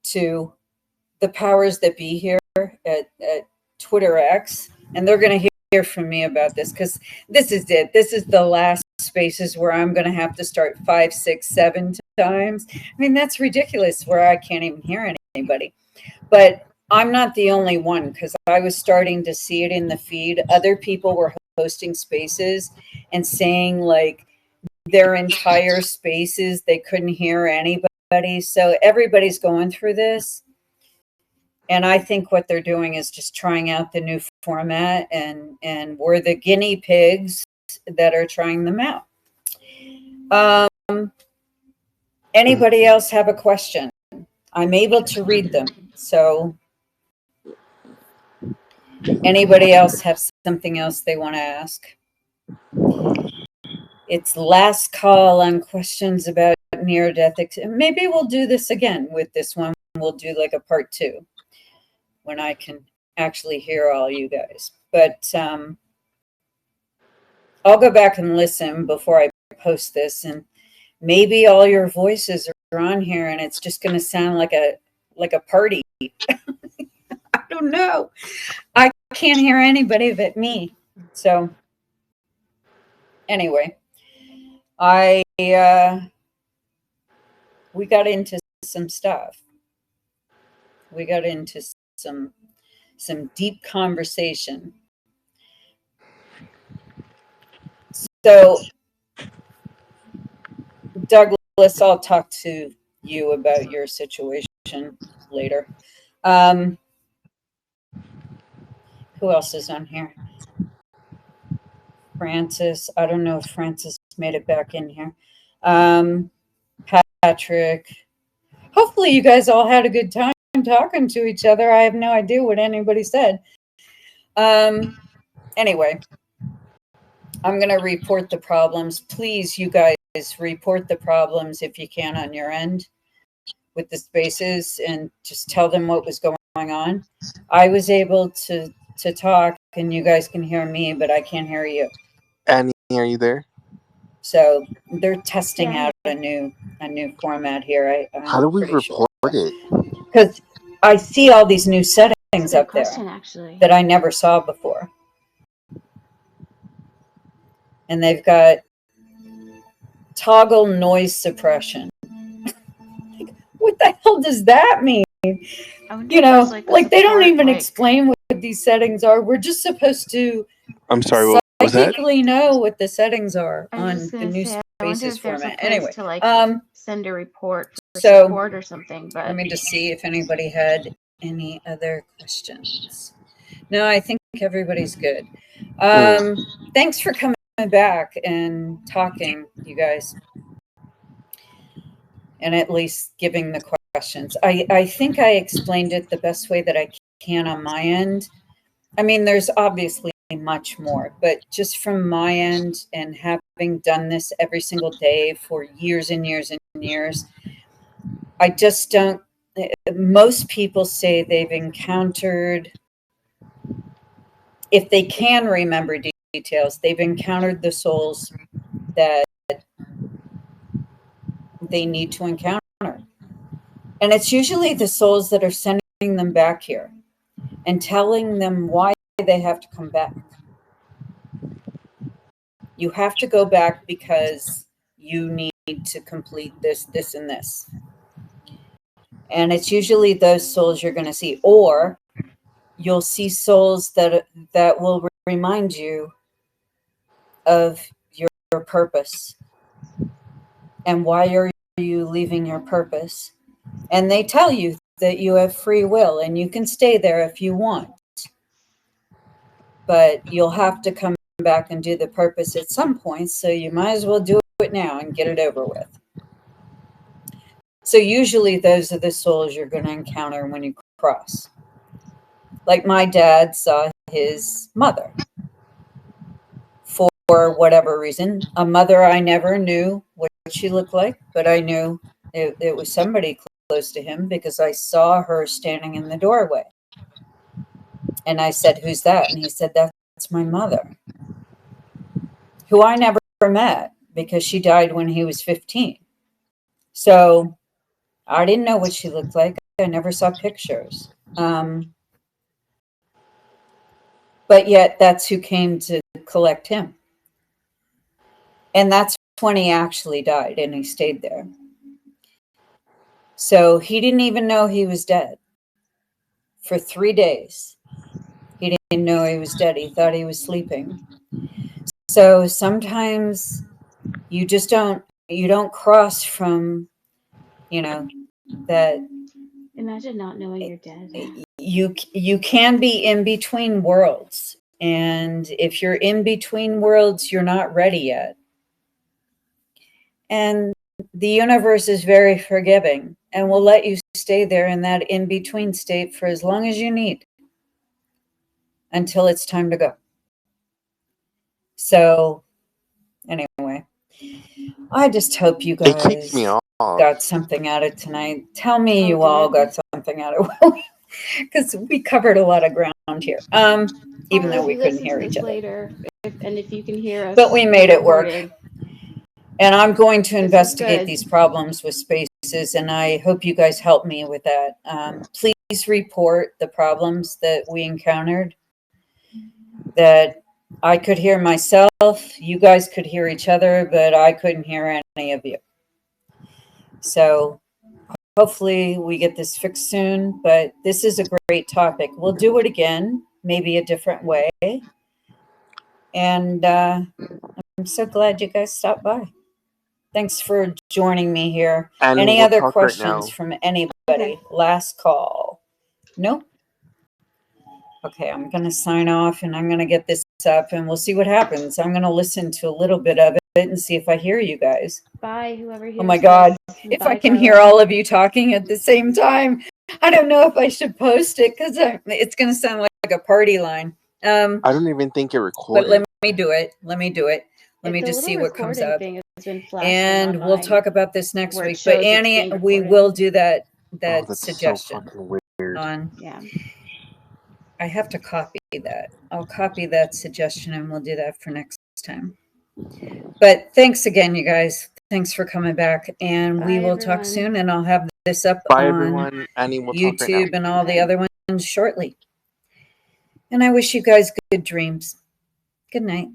to the powers that be here at Twitter X, and they're going to hear from me about this, because this is it. This is the last spaces where I'm going to have to start 5, 6, 7 times. That's ridiculous, where I can't even hear anybody. But I'm not the only one, because I was starting to see it in the feed. Other people were hosting spaces and saying like their entire spaces, they couldn't hear anybody. So everybody's going through this. And I think what they're doing is just trying out the new format, and we're the guinea pigs that are trying them out. Anybody else have a question? I'm able to read them. So anybody else have something else they want to ask? It's last call on questions about near-death. Maybe we'll do this again with this one. We'll do like a part 2 when I can actually hear all you guys. But I'll go back and listen before I post this, and maybe all your voices are on here and it's just going to sound like a party. I don't know. I can't hear anybody but me. So anyway, we got into some stuff. We got into some deep conversation. So Douglas, I'll talk to you about your situation later. Who else is on here? Francis. I don't know if Francis made it back in here. Patrick. Hopefully you guys all had a good time talking to each other. I have no idea what anybody said. Anyway, I'm going to report the problems. Please, you guys, report the problems if you can on your end with the spaces and just tell them what was going on. I was able to talk and you guys can hear me, but I can't hear you. Annie, are you there? So they're testing out a new format here. How do we report it? Because I see all these new settings up there actually, that I never saw before. And they've got toggle noise suppression. What the hell does that mean? You know, like they don't even explain what these settings are. We're just supposed to I'm sorry, what was that? psychically know what the settings are on the new spaces format. Anyway, to send a report for so support or something. But let me just see if anybody had any other questions. No, I think everybody's good. Thanks for coming back and talking, you guys, and at least giving the questions. I think I explained it the best way that I can on my end. I mean, there's obviously much more, but just from my end and having done this every single day for years and years and years, I just don't. Most people say they've encountered, if they can remember details, they've encountered the souls that they need to encounter. And it's usually the souls that are sending them back here and telling them why they have to come back. You have to go back because you need to complete this, this, and this. And it's usually those souls you're going to see. Or you'll see souls that will remind you of your purpose and why are you leaving your purpose. And they tell you that you have free will and you can stay there if you want. But you'll have to come back and do the purpose at some point, so you might as well do it now and get it over with. So usually those are the souls you're going to encounter when you cross. Like my dad saw his mother for whatever reason, a mother I never knew what she looked like, but I knew it was somebody close to him because I saw her standing in the doorway. And I said, "Who's that?" And he said, "That's my mother," who I never met because she died when he was 15. So I didn't know what she looked like. I never saw pictures. But yet that's who came to collect him. And that's when he actually died and he stayed there. So he didn't even know he was dead for 3 days. He didn't know he was dead. He thought he was sleeping. So sometimes you just don't cross from, that. imagine not knowing you're dead. You can be in between worlds. And if you're in between worlds, you're not ready yet. And the universe is very forgiving and will let you stay there in that in-between state for as long as you need until it's time to go. So anyway, I just hope you It kicks guys me off. got something out of tonight. Tell me you all got something out of it, because we covered a lot of ground here. Even though we couldn't hear each other. Later, and if you can hear us, But we made it work. recorded. And I'm going to This is investigate good. these problems with spaces, and I hope you guys help me with that. Please report the problems that we encountered, that I could hear myself, you guys could hear each other, but I couldn't hear any of you. So hopefully we get this fixed soon, but this is a great topic. We'll do it again, maybe a different way. And I'm so glad you guys stopped by. Thanks for joining me here. Annie, Any we'll other talk right questions now. from anybody? Okay. Last call. Nope. Okay, I'm going to sign off and I'm going to get this up and we'll see what happens. I'm going to listen to a little bit of it and see if I hear you guys. Bye, whoever hears Oh my God. this. If Bye, I can Carla. hear all of you talking at the same time, I don't know if I should post it because it's going to sound like a party line. I don't even think it But recorded. let me do it. Let me do it. Let me The just little see what comes recording up. thing has been flashing And on we'll mine, talk about this next where it week. But shows it's Annie, being we recorded. will do that Oh, that's suggestion so fucking weird. on. Yeah. I have to copy that. I'll copy that suggestion and we'll do that for next time. But thanks again, you guys. Thanks for coming back. And we Bye, will talk everyone. soon. And I'll have this up Bye, on everyone. Annie, we'll talk right now. YouTube and all the Bye. other ones shortly. And I wish you guys good dreams. Good night.